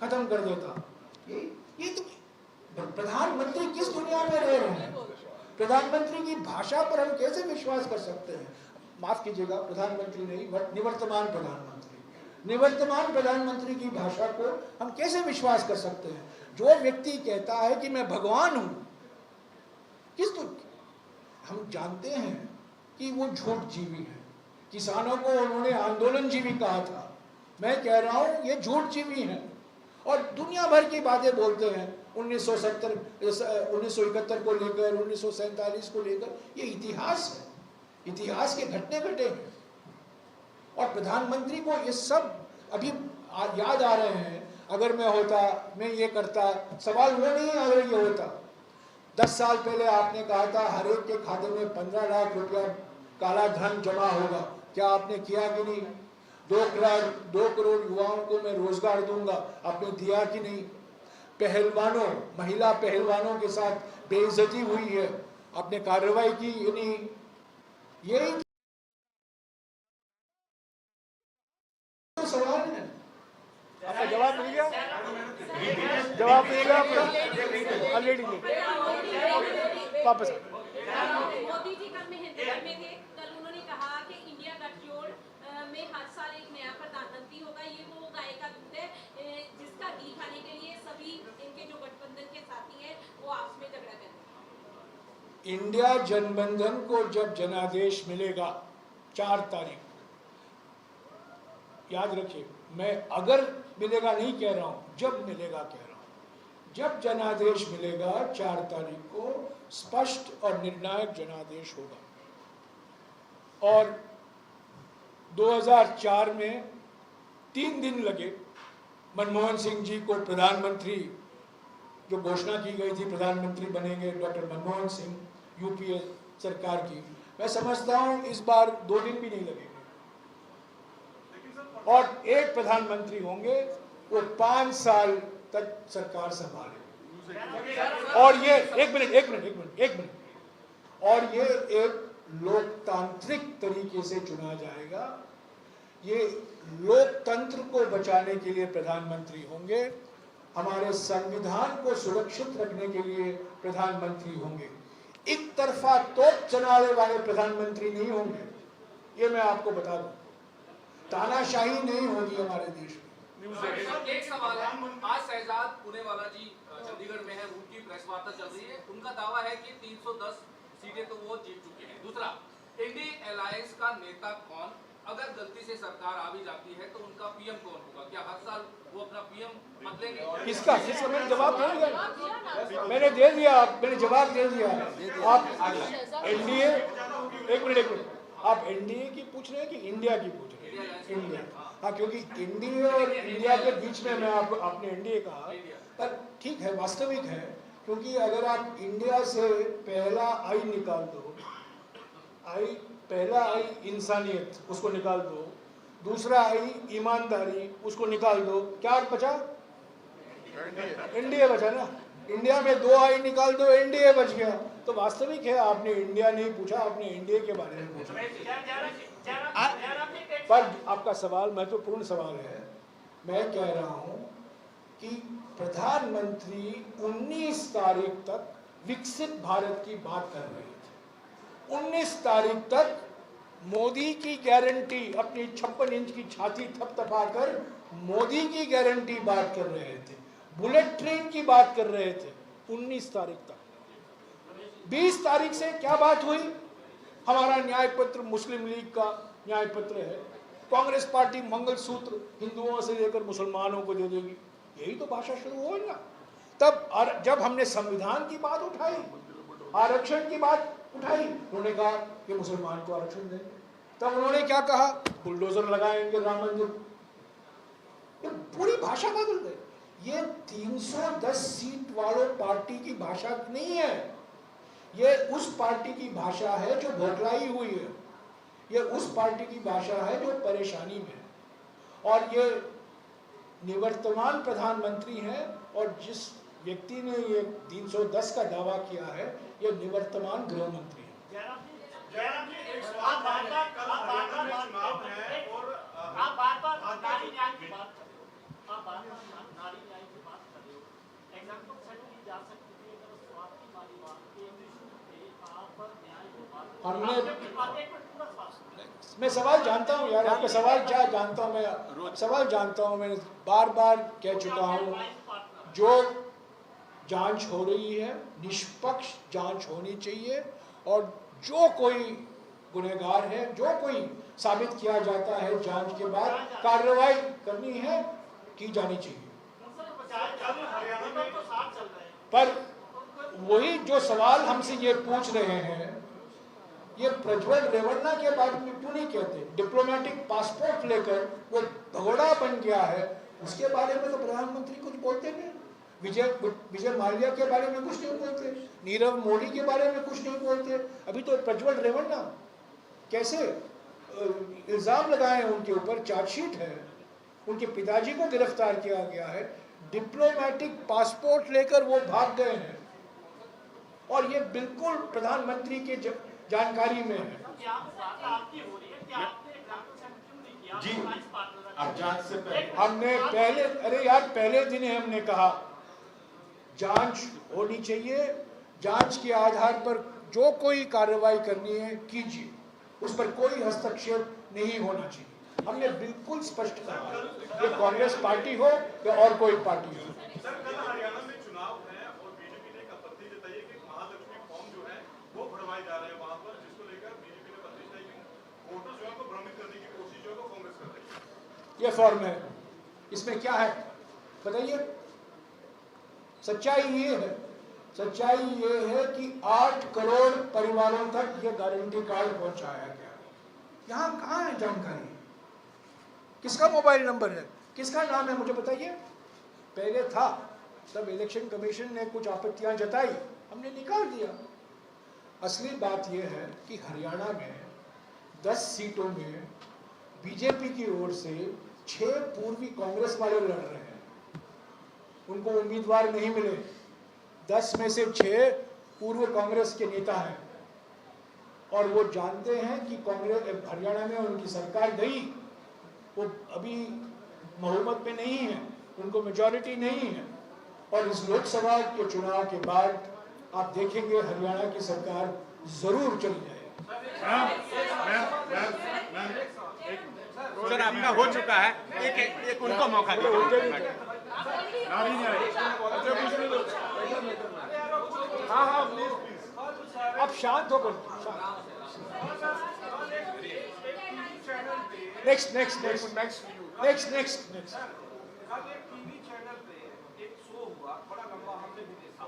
खत्म कर देता. ये तो प्रधानमंत्री किस दुनिया में रह रहे हैं? प्रधानमंत्री की भाषा पर हम कैसे विश्वास कर सकते हैं? माफ कीजिएगा, प्रधानमंत्री नहीं, निवर्तमान प्रधानमंत्री. निवर्तमान प्रधानमंत्री की भाषा को हम कैसे विश्वास कर सकते हैं? जो व्यक्ति कहता है कि मैं भगवान हूं, हम जानते हैं कि वो झूठ जीवी है. किसानों को उन्होंने आंदोलन जीवी कहा था. मैं कह रहा हूं ये झूठ जीवी है और दुनिया भर की बातें बोलते हैं. 1971 को लेकर, 1947 को लेकर, ये इतिहास है. इतिहास के घटने घटे हैं और प्रधानमंत्री को ये सब अभी याद आ रहे हैं. अगर मैं होता, मैं ये करता, सवाल वो नहीं अगर ये होता. 10 साल पहले आपने कहा था हर एक के खाते में 15 लाख रुपया काला धन जमा होगा. क्या आपने किया कि नहीं? 2 करोड़ युवाओं को मैं रोजगार दूंगा, आपने दिया कि नहीं? पहलवानों, महिला पहलवानों के साथ बेइज्जती हुई है, आपने कार्रवाई की कि नहीं? यही तो सवाल है. आपका जवाब मिल गया? जवाब मिल गया आपका? ऑलरेडी वापस. मोदी जी कल में हिंदुस्तान में थे. कल उन्होंने कहा कि इंडिया गठजोड़ में हर साल एक नया प्रधानमंत्री होगा. ये वो गाय का दूध है जिसका घी खाने के लिए सभी इनके जो गठबंधन के साथी हैं वो आपस में झगड़ा करते हैं. इंडिया जनबंधन को जब जनादेश मिलेगा 4 तारीख, याद रखिए, मैं अगर मिलेगा नहीं कह रहा हूं, जब मिलेगा कह रहा हूं. जब जनादेश मिलेगा 4 तारीख को स्पष्ट और निर्णायक जनादेश होगा. और 2004 में 3 दिन लगे मनमोहन सिंह जी को प्रधानमंत्री, जो घोषणा की गई थी प्रधानमंत्री बनेंगे डॉक्टर मनमोहन सिंह, यूपीए सरकार की, मैं समझता हूँ इस बार 2 दिन भी नहीं लगेंगे और एक प्रधानमंत्री होंगे, वो 5 साल तक सरकार संभाले। और ये एक मिनट, और ये एक लोकतांत्रिक तरीके से चुना जाएगा। ये लोकतंत्र को बचाने के लिए प्रधानमंत्री होंगे, हमारे संविधान को सुरक्षित रखने के लिए प्रधानमंत्री होंगे। एक तरफा तोप चलाने वाले प्रधानमंत्री नहीं होंगे, ये मैं आपको बता दूं। तानाशाही नहीं होगी हमारे देश में। एक सवाल है, आज शहजाद पुनेवाला जी चंडीगढ़ में है, उनकी प्रेस वार्ता चल रही है, उनका दावा है कि 310 सीटें तो वो जीत चुके हैं। दूसरा, इंडी अलायंस का नेता कौन, अगर गलती से सरकार आ भी जाती है तो उनका पीएम कौन होगा? क्या हर साल वो अपना पीएम बदलेंगे? किसका मैंने जवाब दे दिया, मैंने दे दिया, मैंने जवाब दे दिया। आप एनडीए, एक मिनट, आप एनडीए की पूछ रहे हैं कि इंडिया की पूछ रहे हैं? इंडिया, हाँ, क्योंकि एनडीए और इंडिया के बीच में मैं आपने एनडीए कहा, पर ठीक है, वास्तविक है, क्योंकि अगर आप इंडिया से पहला आई निकाल दो, पहला आई इंसानियत, उसको निकाल दो, दूसरा आई ईमानदारी, उसको निकाल दो, क्या बचा? एनडीए बचा ना। इंडिया में 2 आई निकाल दो, एनडीए बच गया। तो वास्तविक है, आपने इंडिया नहीं पूछा, आपने एनडीए के बारे में पूछा। पर आपका सवाल महत्वपूर्ण सवाल है। मैं कह रहा हूं कि प्रधानमंत्री 19 तारीख तक विकसित भारत की बात कर रहे थे। 19 तारीख तक मोदी की गारंटी, अपनी 56 इंच की छाती थपथपाकर मोदी की गारंटी बात कर रहे थे, बुलेट ट्रेन की बात कर रहे थे 19 तारीख तक। 20 तारीख से क्या बात हुई? हमारा न्याय पत्र मुस्लिम लीग का न्याय पत्र है, कांग्रेस पार्टी मंगलसूत्र हिंदुओं से लेकर मुसलमानों को दे देगी, यही तो भाषा शुरू हुई ना। तब जब हमने संविधान की बात उठाई, आरक्षण की बात उठाई, उन्होंने कहा कि मुसलमान को आरक्षण देंगे। तब उन्होंने क्या कहा? बुलडोजर लगाएंगे राम मंदिर। ये पूरी भाषा बदल गई। ये 310 सीट वालों पार्टी की भाषा नहीं है, ये उस पार्टी की भाषा है जो घबराई हुई है, ये उस पार्टी की भाषा है जो परेशानी में है। और ये निवर्तमान प्रधानमंत्री हैं, और जिस व्यक्ति ने ये 310 का दावा किया है, ये निवर्तमान गृह मंत्री है। मैं सवाल जानता हूँ यार, आपका सवाल क्या जानता हूँ मैं, सवाल जानता हूँ, मैंने बार बार कह चुका हूँ, जो जांच हो रही है निष्पक्ष जांच होनी चाहिए, और जो कोई गुनहगार है, जो कोई साबित किया जाता है, जांच के बाद कार्रवाई करनी है, की जानी चाहिए। पर वही जो सवाल हमसे ये पूछ रहे हैं, ये प्रज्वल रेवन्ना के बारे में क्यों नहीं कहते? डिप्लोमेटिक पासपोर्ट लेकर वो भगोड़ा बन गया है, उसके बारे में तो प्रधानमंत्री कुछ बोलते नहीं। विजय माल्या के बारे में कुछ नहीं बोलते, नीरव मोदी के बारे में कुछ नहीं बोलते। अभी तो प्रज्वल रेवन्ना कैसे इल्जाम लगाए हैं उनके ऊपर, चार्जशीट है, उनके पिताजी को गिरफ्तार किया गया है, डिप्लोमेटिक पासपोर्ट लेकर वो भाग गए हैं, और ये बिल्कुल प्रधानमंत्री के जानकारी में है। जी, अब जांच से पहले हमने पहले, अरे यार, पहले दिन हमने कहा जांच होनी चाहिए, जांच के आधार पर जो कोई कार्रवाई करनी है कीजिए, उस पर कोई हस्तक्षेप नहीं होना चाहिए। हमने बिल्कुल स्पष्ट कहा, ये कांग्रेस पार्टी हो या और कोई पार्टी हो। सर, कल हरियाणा में चुनाव है और बीजेपी ने एक आपत्ति जताई कि महालक्ष्मी फॉर्म जो है वो भरवाए जा रहे हैं वहां पर, जिसको लेकर बीजेपी ने प्रतिष्ठा की वोटर्स जो है को भ्रमित करने की कोशिश जो है वो कांग्रेस कर रही है। ये फॉर्म है, इसमें क्या है बताइए? सच्चाई ये है कि 8 करोड़ परिवारों तक ये गारंटी कार्ड पहुंचाया गया। यहाँ कहाँ है जानकारी? किसका मोबाइल नंबर है, किसका नाम है, मुझे बताइए। पहले था, तब इलेक्शन कमीशन ने कुछ आपत्तियां जताई, हमने निकाल दिया। असली बात यह है कि हरियाणा में 10 सीटों में बीजेपी की ओर से 6 पूर्वी कांग्रेस वाले लड़ रहे हैं, उनको उम्मीदवार नहीं मिले। 10 में से 6 पूर्व कांग्रेस के नेता हैं और वो जानते हैं कि कांग्रेस हरियाणा में उनकी सरकार गई, वो अभी बहुमत में नहीं है, उनको मेजॉरिटी नहीं है और इस लोकसभा के चुनाव के बाद आप देखेंगे हरियाणा की सरकार जरूर चली जाएगी। सर आपका हो चुका है, एक उनको मौका दो। हाँ प्लीज आप शांत होकर नेक्स्ट कल एक टीवी चैनल पे एक शो हुआ, बड़ा लंबा, हमने भी देखा।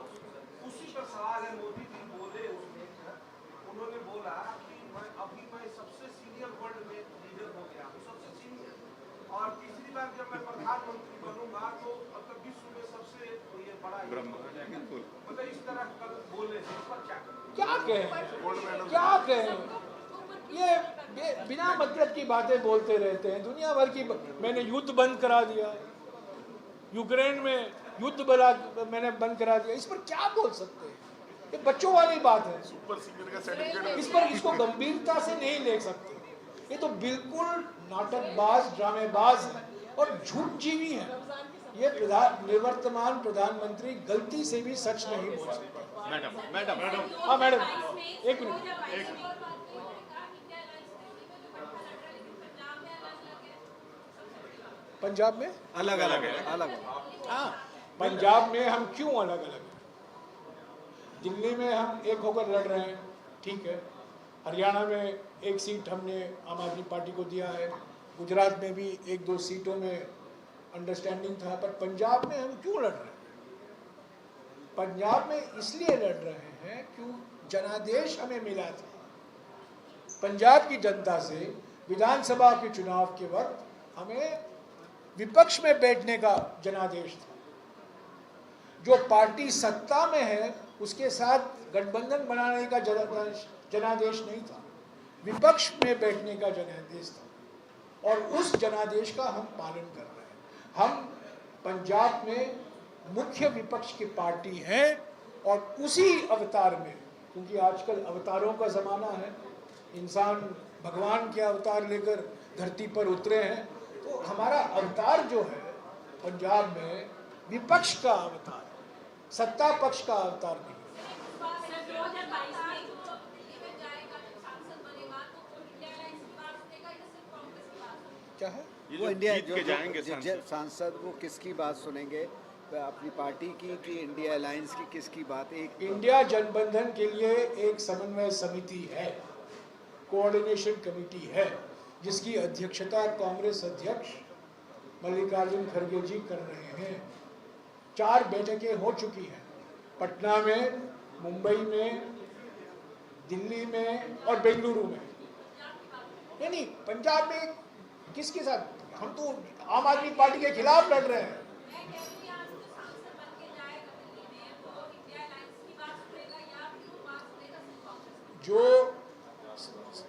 उसी पर सवाल है, मोदी जी बोले उसमें, उन्होंने बोला कि मैं सबसे सीनियर वर्ल्ड में लीडर हो गया हूँ, सबसे सीनियर, और तीसरी बार जब मैं प्रधानमंत्री बनूंगा तो मतलब विश्व में सबसे ये बड़ा, मतलब इस तरह कल बोले थे। इस पर क्या कहें ये बिना मतलब की बातें बोलते रहते हैं। दुनिया भर की मैंने युद्ध बंद करा दिया, यूक्रेन में युद्ध मैंने बंद करा दिया, इस पर क्या बोल सकते हैं? ये बच्चों वाली बात है, इसको गंभीरता से नहीं ले सकते। ये तो बिल्कुल नाटकबाज, ड्रामेबाज है और झूठजीवी है। ये निवर्तमान प्रधानमंत्री गलती से भी सच नहीं बोल सकते। मैडम हाँ मैडम, एक मिनट। पंजाब में अलग अलग है, हाँ, पंजाब में हम क्यों अलग अलग हैं? दिल्ली में हम एक होकर लड़ रहे हैं, ठीक है। हरियाणा में एक सीट हमने आम आदमी पार्टी को दिया है, गुजरात में भी 1-2 सीटों में अंडरस्टैंडिंग था, पर पंजाब में हम क्यों लड़ रहे हैं? पंजाब में इसलिए लड़ रहे हैं क्यों जनादेश हमें मिला था पंजाब की जनता से। विधानसभा के चुनाव के वक्त हमें विपक्ष में बैठने का जनादेश था। जो पार्टी सत्ता में है उसके साथ गठबंधन बनाने का जनादेश नहीं था, विपक्ष में बैठने का जनादेश था और उस जनादेश का हम पालन कर रहे हैं। हम पंजाब में मुख्य विपक्ष की पार्टी हैं और उसी अवतार में, क्योंकि आजकल अवतारों का ज़माना है, इंसान भगवान के अवतार लेकर धरती पर उतरे हैं, तो हमारा अवतार जो है पंजाब में विपक्ष का अवतार, सत्ता पक्ष का अवतार नहीं। क्या है वो इंडिया जो सांसद वो किसकी बात सुनेंगे, अपनी पार्टी की कि इंडिया अलायंस की, किसकी बात? एक इंडिया जनबंधन के लिए एक समन्वय समिति है, कोऑर्डिनेशन कमेटी है, जिसकी अध्यक्षता कांग्रेस अध्यक्ष मल्लिकार्जुन खड़गे जी कर रहे हैं। 4 बैठकें हो चुकी हैं, पटना में, मुंबई में, दिल्ली में और बेंगलुरु में। नहीं, पंजाब में किसके साथ? हम तो आम आदमी पार्टी के खिलाफ लड़ रहे हैं। जो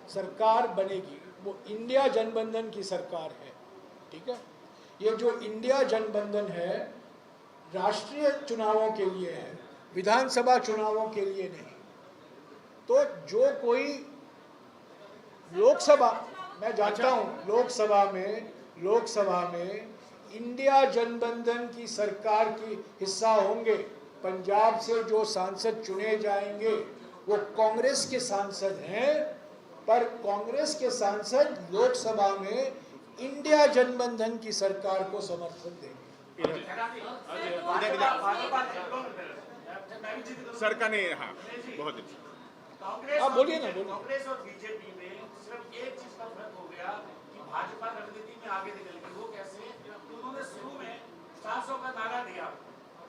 सरकार बनेगी वो इंडिया जनबंधन की सरकार है, ठीक है। ये जो इंडिया जनबंधन है राष्ट्रीय चुनावों के लिए है, विधानसभा चुनावों के लिए नहीं। तो जो कोई लोकसभा, मैं जानता हूँ लोकसभा में इंडिया जनबंधन की सरकार की हिस्सा होंगे। पंजाब से जो सांसद चुने जाएंगे वो कांग्रेस के सांसद हैं, पर कांग्रेस के सांसद लोकसभा में इंडिया जनबंधन की सरकार को समर्थन देंगे। सर का नहीं, हाँ बहुत अच्छा। आप बोलिए ना, बोलिए। कांग्रेस और बीजेपी में सिर्फ एक चीज का फर्क हो गया कि भाजपा रणनीति में आगे निकल गई। वो कैसे? उन्होंने शुरू में 700 का नारा दिया,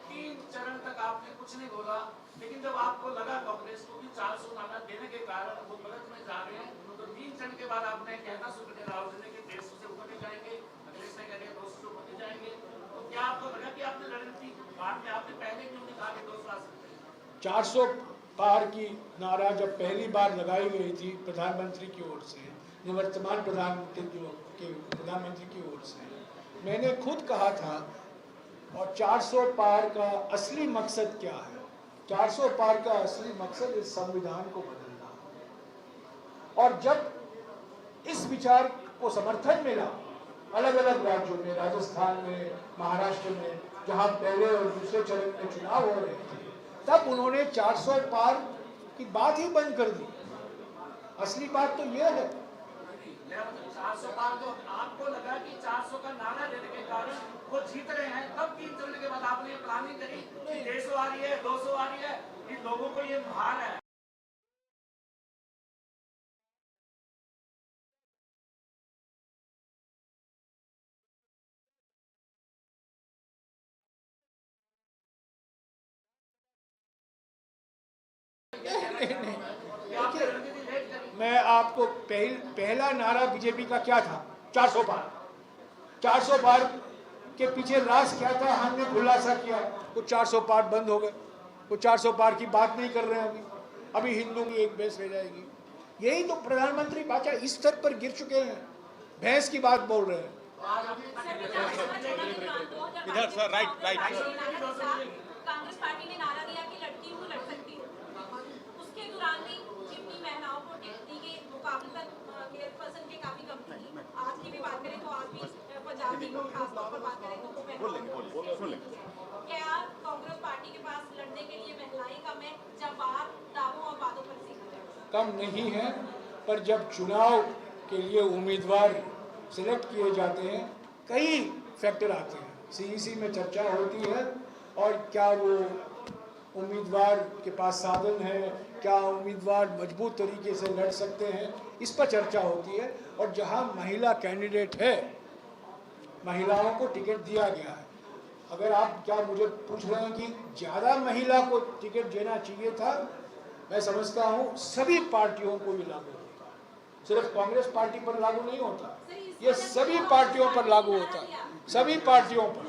3 चरण तक आपने कुछ नहीं बोला, लेकिन जब आपको लगा कांग्रेस को भी 400 नारा देने के कारण वो गलत में जा रहे हैं, तो 3 चरण के बाद आपने कहना शुरू कर राहुल जी ने कि 150 से ऊपर नहीं जाएंगे, अखिलेश ने कह दिया 200 से ऊपर नहीं जाएंगे। तो क्या आपको लगा कि आपने रणनीति बाद में आपने पहले क्यों नहीं कहा कि 200 आ सकते हैं? पार की नारा जब पहली बार लगाई गई थी प्रधानमंत्री की ओर से, निवर्तमान प्रधानमंत्री की ओर से, मैंने खुद कहा था, और 400 पार का असली मकसद क्या है? 400 पार का असली मकसद इस संविधान को बदलना। और जब इस विचार को समर्थन मिला अलग अलग राज्यों में, राजस्थान में, महाराष्ट्र में, जहां पहले और दूसरे चरण में चुनाव हो रहे थे, तब उन्होंने 400 पार की बात ही बंद कर दी। असली बात तो यह है 400 पार, तो आपको लगा कि 400 का नारा देने के कारण वो जीत रहे हैं, तब 3 चरण के बाद आपने प्लानिंग करी कि 150 आ रही है, 200 आ रही है, इन लोगों को ये भार है। मैं आपको पहला नारा बीजेपी का क्या था? 400 पार। 400 पार के पीछे राज क्या था, हमने खुलासा किया। वो 400 पार बंद हो गए, वो 400 पार की बात नहीं कर रहे हैं। अभी हिंदू की एक भैंस रह जाएगी। यही तो प्रधानमंत्री बाचा इस स्तर पर गिर चुके हैं, भैंस की बात बोल रहे हैं। इधर सर, राइट। कांग्रेस पार्टी ने नारा दिया कि लड़की हूँ लड़ सकती हूँ, उसके दौरान भी जितनी महिलाओं को टिकटी के मुकाबले पर्सन की काफी कम थी। आज की भी बात करें तो आज भी पंजाब की खासतौर पर बात करें तो क्या कांग्रेस पार्टी के पास लड़ने के लिए महिलाएं कम है, जब बात दावों और वादों पर कम नहीं है, पर जब चुनाव के लिए उम्मीदवार सिलेक्ट किए जाते हैं, कई फैक्टर आते हैं। सीईसी में चर्चा होती है, और क्या वो उम्मीदवार के पास साधन है, क्या उम्मीदवार मजबूत तरीके से लड़ सकते हैं, इस पर चर्चा होती है। और जहां महिला कैंडिडेट है, महिलाओं को टिकट दिया गया है। अगर आप क्या मुझे पूछ रहे हैं कि ज़्यादा महिला को टिकट देना चाहिए था, मैं समझता हूँ सभी पार्टियों को ये लागू होता है, सिर्फ कांग्रेस पार्टी पर लागू नहीं होता, ये सभी पार्टियों पर लागू होता है, सभी पार्टियों पर,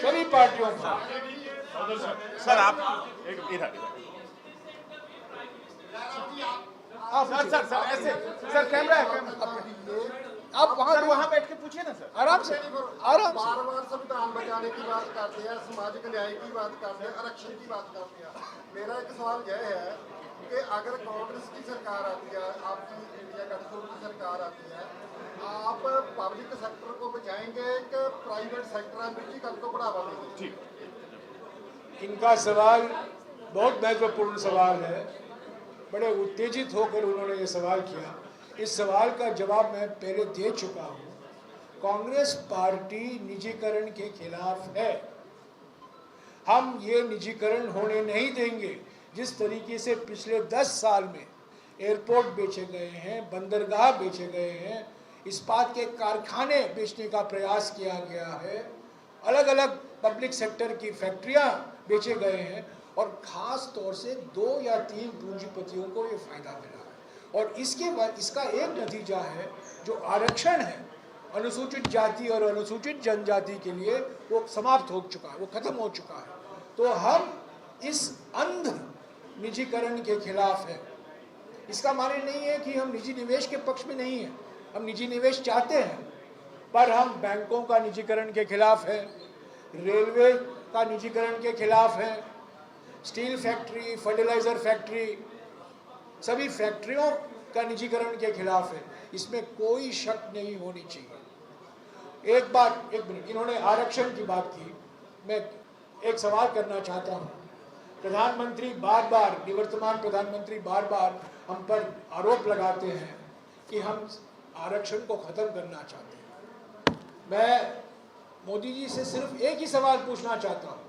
सभी पार्टियों पर। सर आप एक इधर सर ऐसे सर, कैमरा है, आप वहाँ बैठ के पूछिए ना सर, आराम से, आराम से। बार बार संविधान बचाने की बात करते हैं, सामाजिक न्याय की बात करते हैं, आरक्षण की बात करते हैं। मेरा एक सवाल यह है कि अगर कांग्रेस की सरकार आती है, आपकी इंडिया गठबंधन की सरकार आती है, आप पब्लिक सेक्टर को बचाएंगे कि प्राइवेट सेक्टर निजीकरण को बढ़ावा देंगे? इनका सवाल बहुत महत्वपूर्ण सवाल है, बड़े उत्तेजित होकर उन्होंने ये सवाल किया। इस सवाल का जवाब मैं पहले दे चुका हूँ। कांग्रेस पार्टी निजीकरण के खिलाफ है। हम ये निजीकरण होने नहीं देंगे। जिस तरीके से पिछले 10 साल में एयरपोर्ट बेचे गए हैं, बंदरगाह बेचे गए हैं, इस्पात के कारखाने बेचने का प्रयास किया गया है, अलग अलग पब्लिक सेक्टर की फैक्ट्रियां बेचे गए हैं, और ख़ास तौर से 2 या 3 पूंजीपतियों को ये फ़ायदा मिला है। और इसके बाद इसका एक नतीजा है, जो आरक्षण है अनुसूचित जाति और अनुसूचित जनजाति के लिए, वो समाप्त हो चुका है, वो खत्म हो चुका है। तो हम इस अंध निजीकरण के खिलाफ हैं। इसका माने नहीं है कि हम निजी निवेश के पक्ष में नहीं हैं, हम निजी निवेश चाहते हैं, पर हम बैंकों का निजीकरण के खिलाफ हैं, रेलवे का निजीकरण के खिलाफ हैं, स्टील फैक्ट्री, फर्टिलाइजर फैक्ट्री, सभी फैक्ट्रियों का निजीकरण के खिलाफ है। इसमें कोई शक नहीं होनी चाहिए। एक मिनट, इन्होंने आरक्षण की बात की, मैं एक सवाल करना चाहता हूँ। प्रधानमंत्री बार बार, निवर्तमान प्रधानमंत्री बार बार हम पर आरोप लगाते हैं कि हम आरक्षण को खत्म करना चाहते हैं। मैं मोदी जी से सिर्फ एक ही सवाल पूछना चाहता हूँ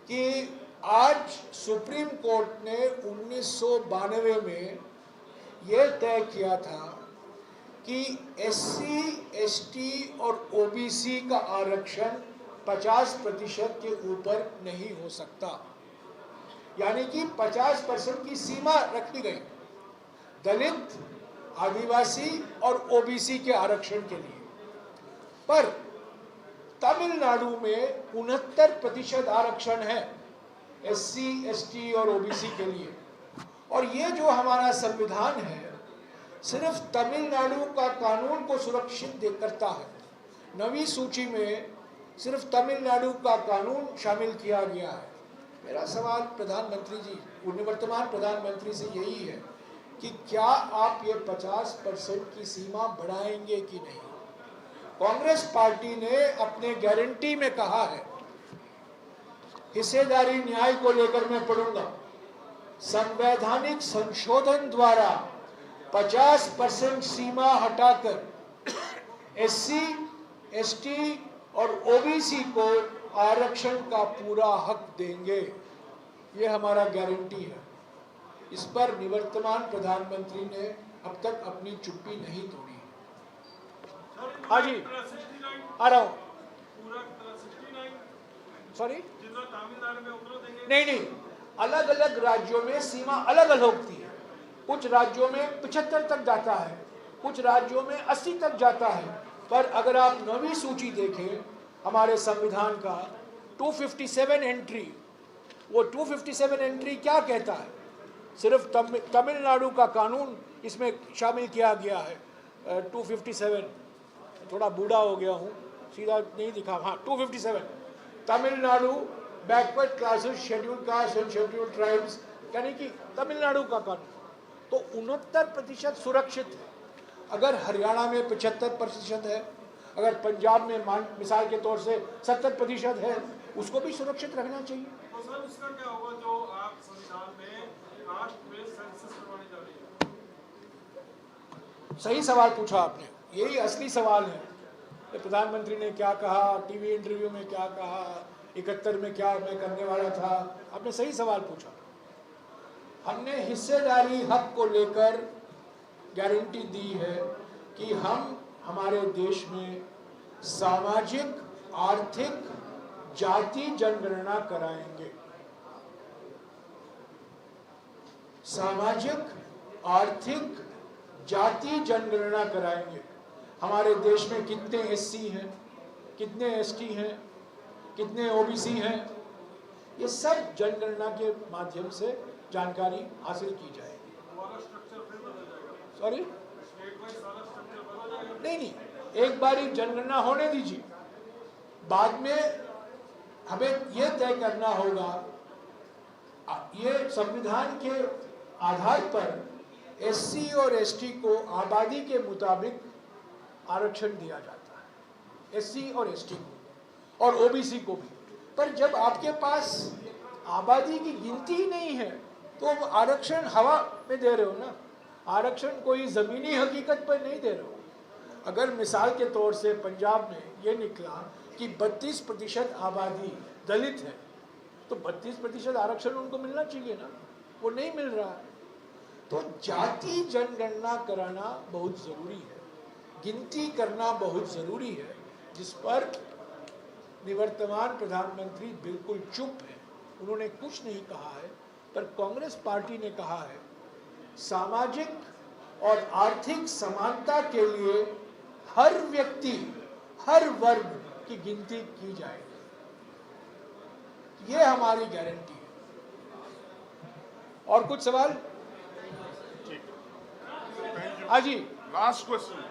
कि आज सुप्रीम कोर्ट ने 1992 में यह तय किया था कि SC, ST और OBC का आरक्षण 50% के ऊपर नहीं हो सकता, यानी कि 50% की सीमा रखी गई दलित, आदिवासी और OBC के आरक्षण के लिए। पर तमिलनाडु में 69% आरक्षण है SC, ST और OBC के लिए। और ये जो हमारा संविधान है सिर्फ तमिलनाडु का कानून को सुरक्षित करता है। नवी सूची में सिर्फ तमिलनाडु का कानून शामिल किया गया है। मेरा सवाल प्रधानमंत्री जी, निवर्तमान प्रधानमंत्री से यही है कि क्या आप ये 50% की सीमा बढ़ाएंगे कि नहीं? कांग्रेस पार्टी ने अपने गारंटी में कहा है, हिस्सेदारी न्याय को लेकर मैं पढ़ूंगा, संवैधानिक संशोधन द्वारा 50% सीमा हटाकर SC, ST और OBC को आरक्षण का पूरा हक देंगे। ये हमारा गारंटी है। इस पर निवर्तमान प्रधानमंत्री ने अब तक अपनी चुप्पी नहीं तोड़ी है। हाँ जी, आ रहा हूँ। सॉरी, नहीं, अलग अलग राज्यों में सीमा अलग अलग होती है। कुछ राज्यों में 75 तक जाता है, कुछ राज्यों में 80 तक जाता है। पर अगर आप नवी सूची देखें हमारे संविधान का 257 एंट्री, वो 257 एंट्री क्या कहता है? सिर्फ तमिलनाडु का कानून इसमें शामिल किया गया है। 257, थोड़ा बूढ़ा हो गया हूँ, सीधा नहीं दिखा। हाँ, 257 Tamil Nadu backward classes, scheduled caste and scheduled tribes, यानी कि तमिलनाडु का कानून। तो 69% सुरक्षित है। अगर हरियाणा में 75% है, अगर पंजाब में मिसाल के तौर से 70% है, उसको भी सुरक्षित रखना चाहिए। तो सर इसका क्या होगा जो आप संविधान में कास्ट बेस्ड सेंसस करवाने जा रही है? सही सवाल पूछा आपने, यही असली सवाल है। प्रधानमंत्री ने क्या कहा, टीवी इंटरव्यू में क्या कहा, 71 में क्या मैं करने वाला था, आपने सही सवाल पूछा। हमने हिस्सेदारी हक को लेकर गारंटी दी है कि हम हमारे देश में सामाजिक, आर्थिक, जाति जनगणना कराएंगे। सामाजिक, आर्थिक, जाति जनगणना कराएंगे। हमारे देश में कितने SC हैं, कितने ST हैं, कितने OBC हैं, ये सब जनगणना के माध्यम से जानकारी हासिल की जाएगी। सॉरी, नहीं, एक बारी जनगणना होने दीजिए, बाद में हमें यह तय करना होगा। ये संविधान के आधार पर SC और ST को आबादी के मुताबिक आरक्षण दिया जाता है, SC और ST को और OBC को भी। पर जब आपके पास आबादी की गिनती ही नहीं है तो आरक्षण हवा में दे रहे हो ना, आरक्षण कोई ज़मीनी हकीकत पर नहीं दे रहे हो। अगर मिसाल के तौर से पंजाब में ये निकला कि 32% आबादी दलित है, तो 32% आरक्षण उनको मिलना चाहिए ना, वो नहीं मिल रहा है। तो जाति जनगणना कराना बहुत ज़रूरी है, गिनती करना बहुत ज़रूरी है, जिस पर निवर्तमान प्रधानमंत्री बिल्कुल चुप है, उन्होंने कुछ नहीं कहा है। पर कांग्रेस पार्टी ने कहा है सामाजिक और आर्थिक समानता के लिए हर व्यक्ति, हर वर्ग की गिनती की जाएगी। ये हमारी गारंटी है। और कुछ सवाल? हाँ जी, लास्ट क्वेश्चन।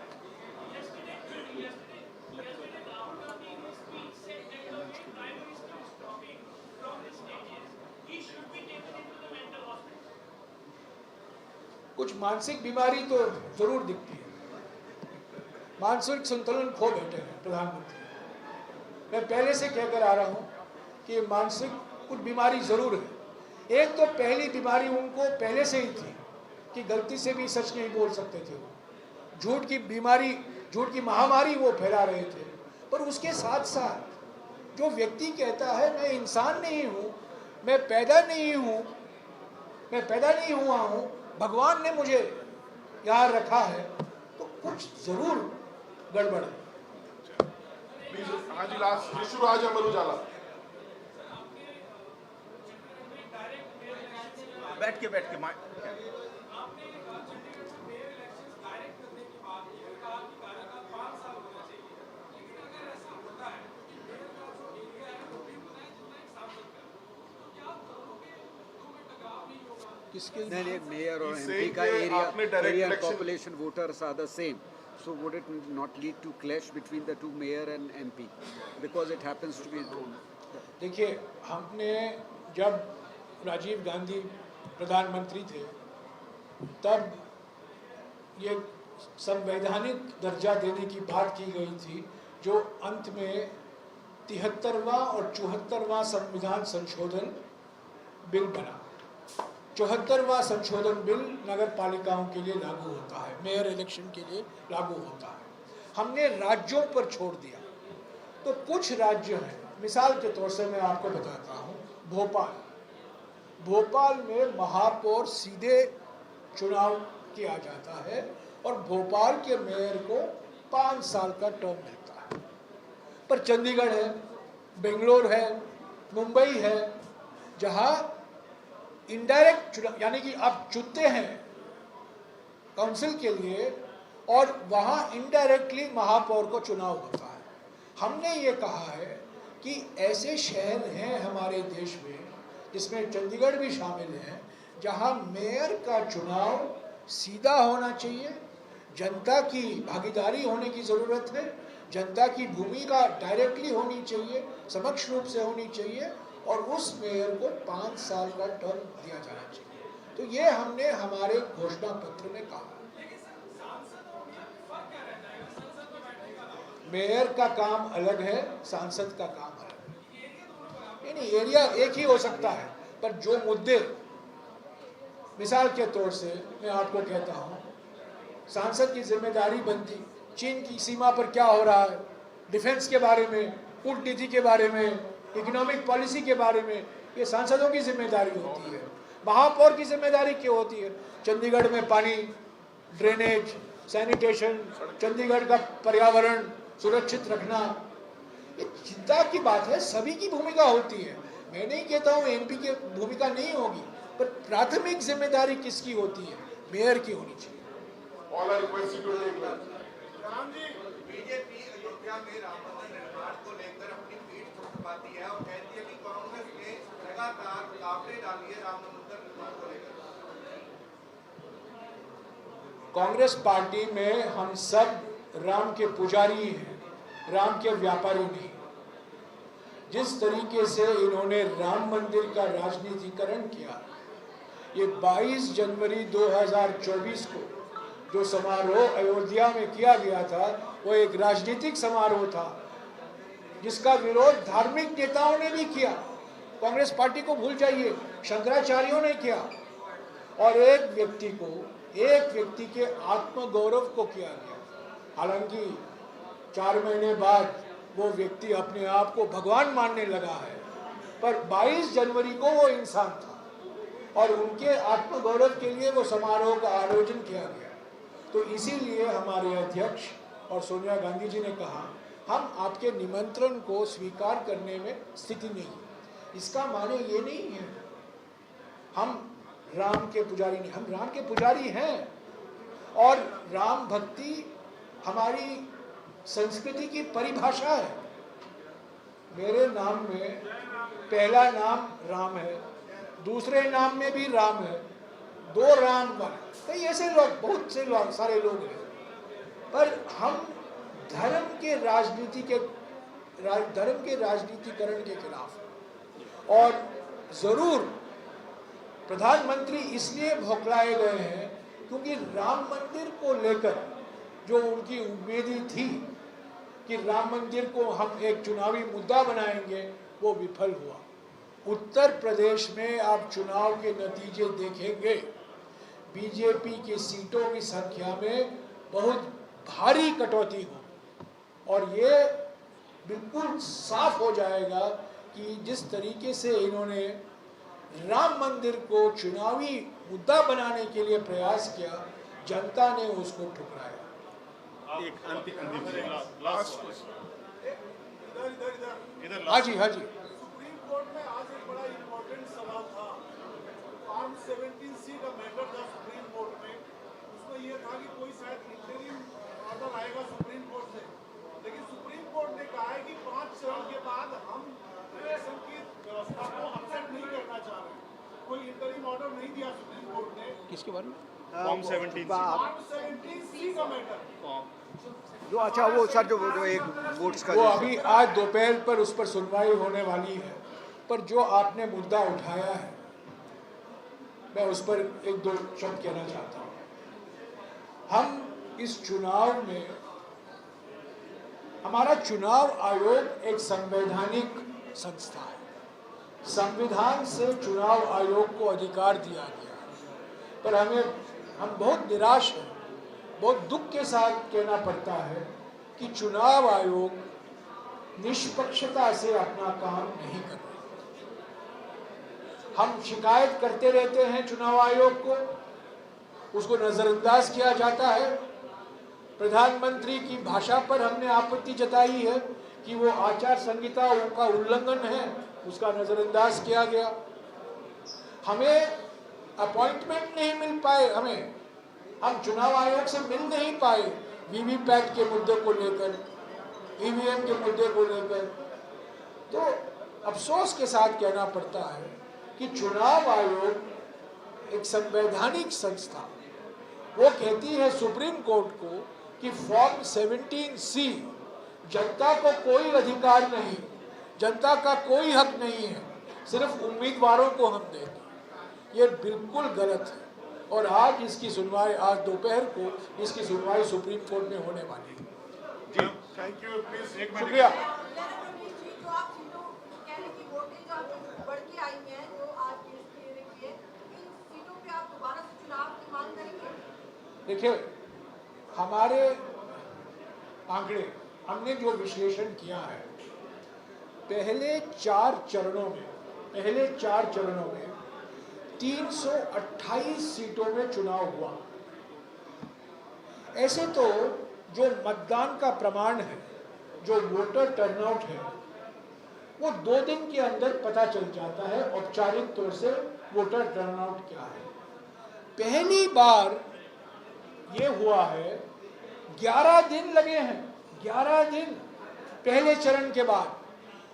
कुछ मानसिक बीमारी तो जरूर दिखती है, मानसिक संतुलन खो बैठे हैं प्रधानमंत्री। मैं पहले से कहकर आ रहा हूं कि मानसिक कुछ बीमारी जरूर है। एक तो पहली बीमारी उनको पहले से ही थी कि गलती से भी सच नहीं बोल सकते थे, वो झूठ की बीमारी, झूठ की महामारी वो फैला रहे थे। पर उसके साथ साथ जो व्यक्ति कहता है मैं इंसान नहीं हूँ, मैं पैदा नहीं हुआ हूँ, भगवान ने मुझे यहाँ रखा है, तो कुछ जरूर गड़बड़ है। हाँ जी, लास्ट यशुराज अमर उजाला। बैठ के किसके लिए? नहीं, मेयर और He's एमपी saying का कि एरिया आपने direct area election- population voters are the same, so would it not lead to clash between the two mayor and MP because it happens to be देखिए, हमने जब राजीव गांधी प्रधानमंत्री थे तब ये संवैधानिक दर्जा देने की बात की गई थी, जो अंत में 73वां और 74वां संविधान संशोधन बिल बना। 74वां संशोधन बिल नगर पालिकाओं के लिए लागू होता है, मेयर इलेक्शन के लिए लागू होता है। हमने राज्यों पर छोड़ दिया। तो कुछ राज्य हैं, मिसाल के तौर से मैं आपको बताता हूँ, भोपाल में महापौर सीधे चुनाव किया जाता है और भोपाल के मेयर को 5 साल का टर्म मिलता है। पर चंडीगढ़ है, बेंगलोर है, मुंबई है, जहाँ इनडायरेक्ट चुनाव, यानी कि आप चुनते हैं काउंसिल के लिए और वहाँ इनडायरेक्टली महापौर को चुनाव होता है। हमने ये कहा है कि ऐसे शहर हैं हमारे देश में, जिसमें चंडीगढ़ भी शामिल है, जहाँ मेयर का चुनाव सीधा होना चाहिए, जनता की भागीदारी होने की ज़रूरत है, जनता की भूमिका डायरेक्टली होनी चाहिए, समक्ष रूप से होनी चाहिए, और उस मेयर को 5 साल का टर्म दिया जाना चाहिए। तो ये हमने हमारे घोषणा पत्र में कहा। मेयर का काम अलग है, सांसद का काम अलग है। नहीं, एरिया एक ही हो सकता है, पर जो मुद्दे, मिसाल के तौर से मैं आपको कहता हूँ, सांसद की जिम्मेदारी बनती चीन की सीमा पर क्या हो रहा है, डिफेंस के बारे में, कूटनीति के बारे में, इकोनॉमिक पॉलिसी के बारे में, ये सांसदों की जिम्मेदारी होती है। महापौर की जिम्मेदारी क्या होती है? चंडीगढ़ में पानी, ड्रेनेज, सैनिटेशन, चंडीगढ़ का पर्यावरण सुरक्षित रखना, ये चिंता की बात है, सभी की भूमिका होती है। मैं नहीं कहता हूँ एमपी की भूमिका नहीं होगी, पर प्राथमिक जिम्मेदारी किसकी होती है? मेयर की होनी चाहिए। बीजेपी अयोध्या में राम मंदिर निर्माण को लेकर अपनी पीठ थपथपाती है और कहती है कि कांग्रेस ने लगातार रुकावटें डाली है राम मंदिर निर्माण को लेकर। कांग्रेस पार्टी में हम सब राम के पुजारी हैं, राम के व्यापारी नहीं। जिस तरीके से इन्होंने राम मंदिर का राजनीतिकरण किया, ये 22 जनवरी 2024 को जो समारोह अयोध्या में किया गया था, वो एक राजनीतिक समारोह था, जिसका विरोध धार्मिक नेताओं ने भी किया। कांग्रेस पार्टी को भूल जाइए, शंकराचार्यों ने किया, और एक व्यक्ति के आत्मगौरव को किया गया। हालांकि 4 महीने बाद वो व्यक्ति अपने आप को भगवान मानने लगा है, पर 22 जनवरी को वो इंसान था और उनके आत्मगौरव के लिए वो समारोह का आयोजन किया गया। तो इसीलिए हमारे अध्यक्ष और सोनिया गांधी जी ने कहा, हम आपके निमंत्रण को स्वीकार करने में स्थिति नहीं। इसका माने ये नहीं है हम राम के पुजारी नहीं, हम राम के पुजारी हैं, और राम भक्ति हमारी संस्कृति की परिभाषा है। मेरे नाम में पहला नाम राम है, दूसरे नाम में भी राम है, 2 राम का, कई ऐसे लोग, बहुत से लोग, सारे लोग हैं। पर हम धर्म के राजनीतिकरण के खिलाफ हैं। और जरूर प्रधानमंत्री इसलिए भौखलाए गए हैं क्योंकि राम मंदिर को लेकर जो उनकी उम्मीदें थी कि राम मंदिर को हम एक चुनावी मुद्दा बनाएंगे, वो विफल हुआ। उत्तर प्रदेश में आप चुनाव के नतीजे देखेंगे, बीजेपी की सीटों की संख्या में बहुत भारी कटौती हो, और ये बिल्कुल साफ हो जाएगा कि जिस तरीके से इन्होंने राम मंदिर को चुनावी मुद्दा बनाने के लिए प्रयास किया, जनता ने उसको ठुकराया। एक अंतिम लास्ट हाँ जी, हाँ जी। सुप्रीम कोर्ट में आज एक बड़ा इम्पोर्टेंट सवाल था, फॉर्म 17C का मैटर था सुप्रीम कोर्ट में। उसमें यह था कि कोई शायद इंटरिम ऑर्डर आएगा सुप्रीम कोर्ट से, लेकिन सुप्रीम कोर्ट ने कहा है कि 5 चरण के बाद हम इलेक्शन की व्यवस्था को अपसेट नहीं करना चाह रहे। कोई इंटरिम ऑर्डर नहीं दिया सुप्रीम वरुण? फॉर्म 17 जो अच्छा वो सर जो एक वोट्स का वो जो अभी आज दोपहर पर उस पर सुनवाई होने वाली है, पर जो आपने मुद्दा उठाया है मैं उस पर एक दो शब्द कहना चाहता हूँ। हम इस चुनाव में, हमारा चुनाव आयोग एक संवैधानिक संस्था है, संविधान से चुनाव आयोग को अधिकार दिया गया है, पर हम बहुत निराश हैं, बहुत दुख के साथ कहना पड़ता है कि चुनाव आयोग निष्पक्षता से अपना काम नहीं कर रहा। हम शिकायत करते रहते हैं चुनाव आयोग को, उसको नजरअंदाज किया जाता है। प्रधानमंत्री की भाषा पर हमने आपत्ति जताई है कि वो आचार संहिता का उल्लंघन है, उसका नजरअंदाज किया गया। हमें अपॉइंटमेंट नहीं मिल पाए, हम चुनाव आयोग से मिल नहीं पाए वीवीपैट के मुद्दे को लेकर, ईवीएम के मुद्दे को लेकर। तो अफसोस के साथ कहना पड़ता है कि चुनाव आयोग एक संवैधानिक संस्था, वो कहती है सुप्रीम कोर्ट को कि फॉर्म 17C जनता को कोई अधिकार नहीं, जनता का कोई हक नहीं है, सिर्फ उम्मीदवारों को हम देंगे। ये बिल्कुल गलत है और आज इसकी सुनवाई, आज दोपहर को इसकी सुनवाई सुप्रीम कोर्ट में होने वाली है। जी थैंक यू, प्लीज एक मिनट। शुक्रिया। देखिए, हमारे आंकड़े, हमने जो विश्लेषण किया है, पहले चार चरणों में 328 सीटों में चुनाव हुआ। ऐसे तो जो मतदान का प्रमाण है, जो वोटर टर्नआउट है, वो 2 दिन के अंदर पता चल जाता है औपचारिक तौर से वोटर टर्नआउट क्या है। पहली बार ये हुआ है, 11 दिन लगे हैं, 11 दिन पहले चरण के बाद,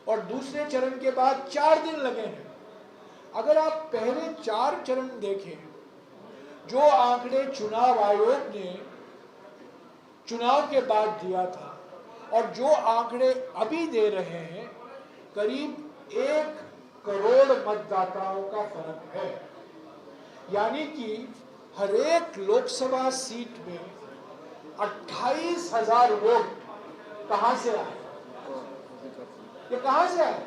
और दूसरे चरण के बाद 4 दिन लगे हैं। अगर आप पहले 4 चरण देखें, जो आंकड़े चुनाव आयोग ने चुनाव के बाद दिया था और जो आंकड़े अभी दे रहे हैं, करीब 1 करोड़ मतदाताओं का फर्क है। यानी कि हर एक लोकसभा सीट में 28,000 वोट कहां से आए? ये कहां से आए?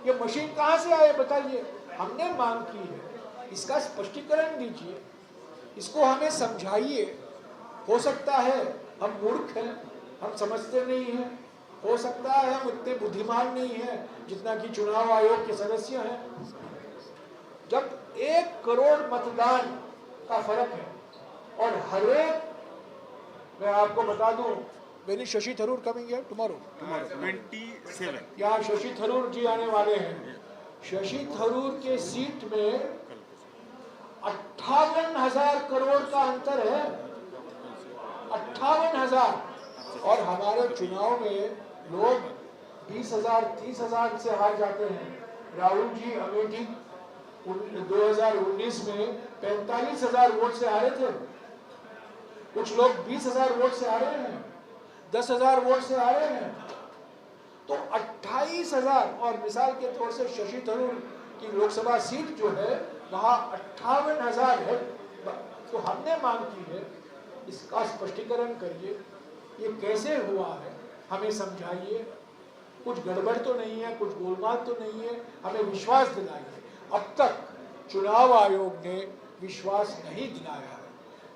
ये मशीन कहां से आए बताइए? हमने मांग की है, इसका स्पष्टीकरण दीजिए, इसको हमें समझाइए। हो सकता है हम मूर्ख हैं, हम समझते नहीं हैं, हो सकता है हम उतने बुद्धिमान नहीं हैं जितना कि चुनाव आयोग के सदस्य हैं। जब 1 करोड़ मतदान का फर्क है और हर एक, मैं आपको बता दूं, very Shashi Tharoor coming here tomorrow 27 यहाँ शशि थरूर जी आने वाले हैं। शशि थरूर के सीट में 58,000 करोड़ का अंतर है, 58,000। और हमारे चुनाव में लोग 20,000 30,000 से हार जाते हैं। राहुल जी अमेठी 2019 में 45,000 वोट से हारे थे, कुछ लोग 20,000 वोट से हारे हैं, 10,000 वोट से हारे हैं। तो 28,000, और मिसाल के तौर से शशि थरूर की लोकसभा सीट जो है वहाँ 58,000 है। तो हमने मांग की है, इसका स्पष्टीकरण करिए, ये कैसे हुआ है, हमें समझाइए। कुछ गड़बड़ तो नहीं है, कुछ गोलमाल तो नहीं है, हमें विश्वास दिलाइए। अब तक चुनाव आयोग ने विश्वास नहीं दिलाया है,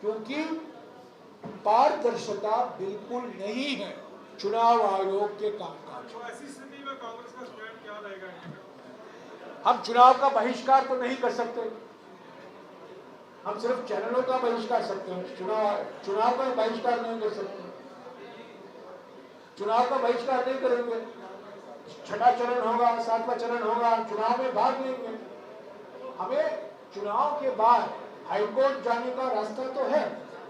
क्योंकि पारदर्शिता बिल्कुल नहीं है चुनाव आयोग के कामकाज। तो ऐसी स्थिति में कांग्रेस का स्टैंड क्या रहेगा? हम चुनाव का बहिष्कार तो नहीं कर सकते, हम सिर्फ चैनलों का बहिष्कार सकते हैं, चुनाव का बहिष्कार नहीं कर सकते। चुनाव का बहिष्कार नहीं करेंगे, 6वां चरण होगा, 7वां चरण होगा, चुनाव में भाग लेंगे। हमें चुनाव के बाद हाईकोर्ट जाने का रास्ता तो है,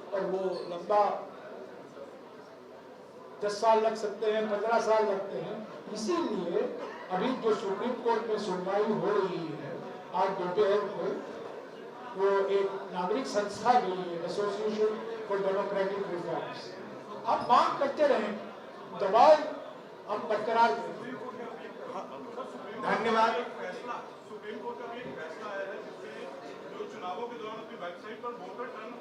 और वो लंबा 10 साल लग सकते हैं, 15 साल लगते हैं। इसीलिए अभी जो सुप्रीम कोर्ट में सुनवाई हो रही है आज दोपहर को, वो एक नागरिक संस्था के लिए एसोसिएशन फॉर डेमोक्रेटिक रिफॉर्म्स, हम मांग करते रहें, दबाव हम बरकरार करें। धन्यवाद। सुप्रीम कोर्ट का भी एक फैसला आया है जिससे जो चुनावों के दौरान अपनी वेबसाइट पर वोटर टर्न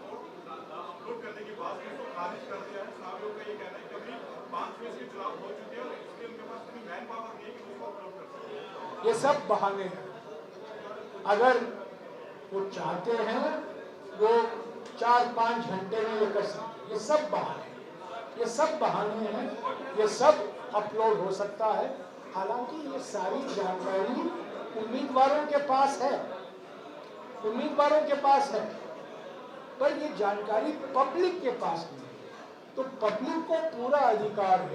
अपलोड करने की बात है उसको खारिज कर दिया है। चुनाव लोग का ये कहना है कि अभी 5 फेज के चुनाव हो चुके हैं और इसलिए उनके पास इतनी मैन पावर नहीं है कि उसको अपलोड कर सके। ये सब बहाने हैं। अगर वो चाहते हैं वो 4-5 घंटे में ये कर सकते, ये सब बहाने हैं, ये सब बहाने हैं, ये सब अपलोड हो सकता है। हालांकि ये सारी जानकारी उम्मीदवारों के पास है, उम्मीदवारों के पास है, पर ये जानकारी पब्लिक के पास नहीं है। तो पब्लिक को पूरा अधिकार है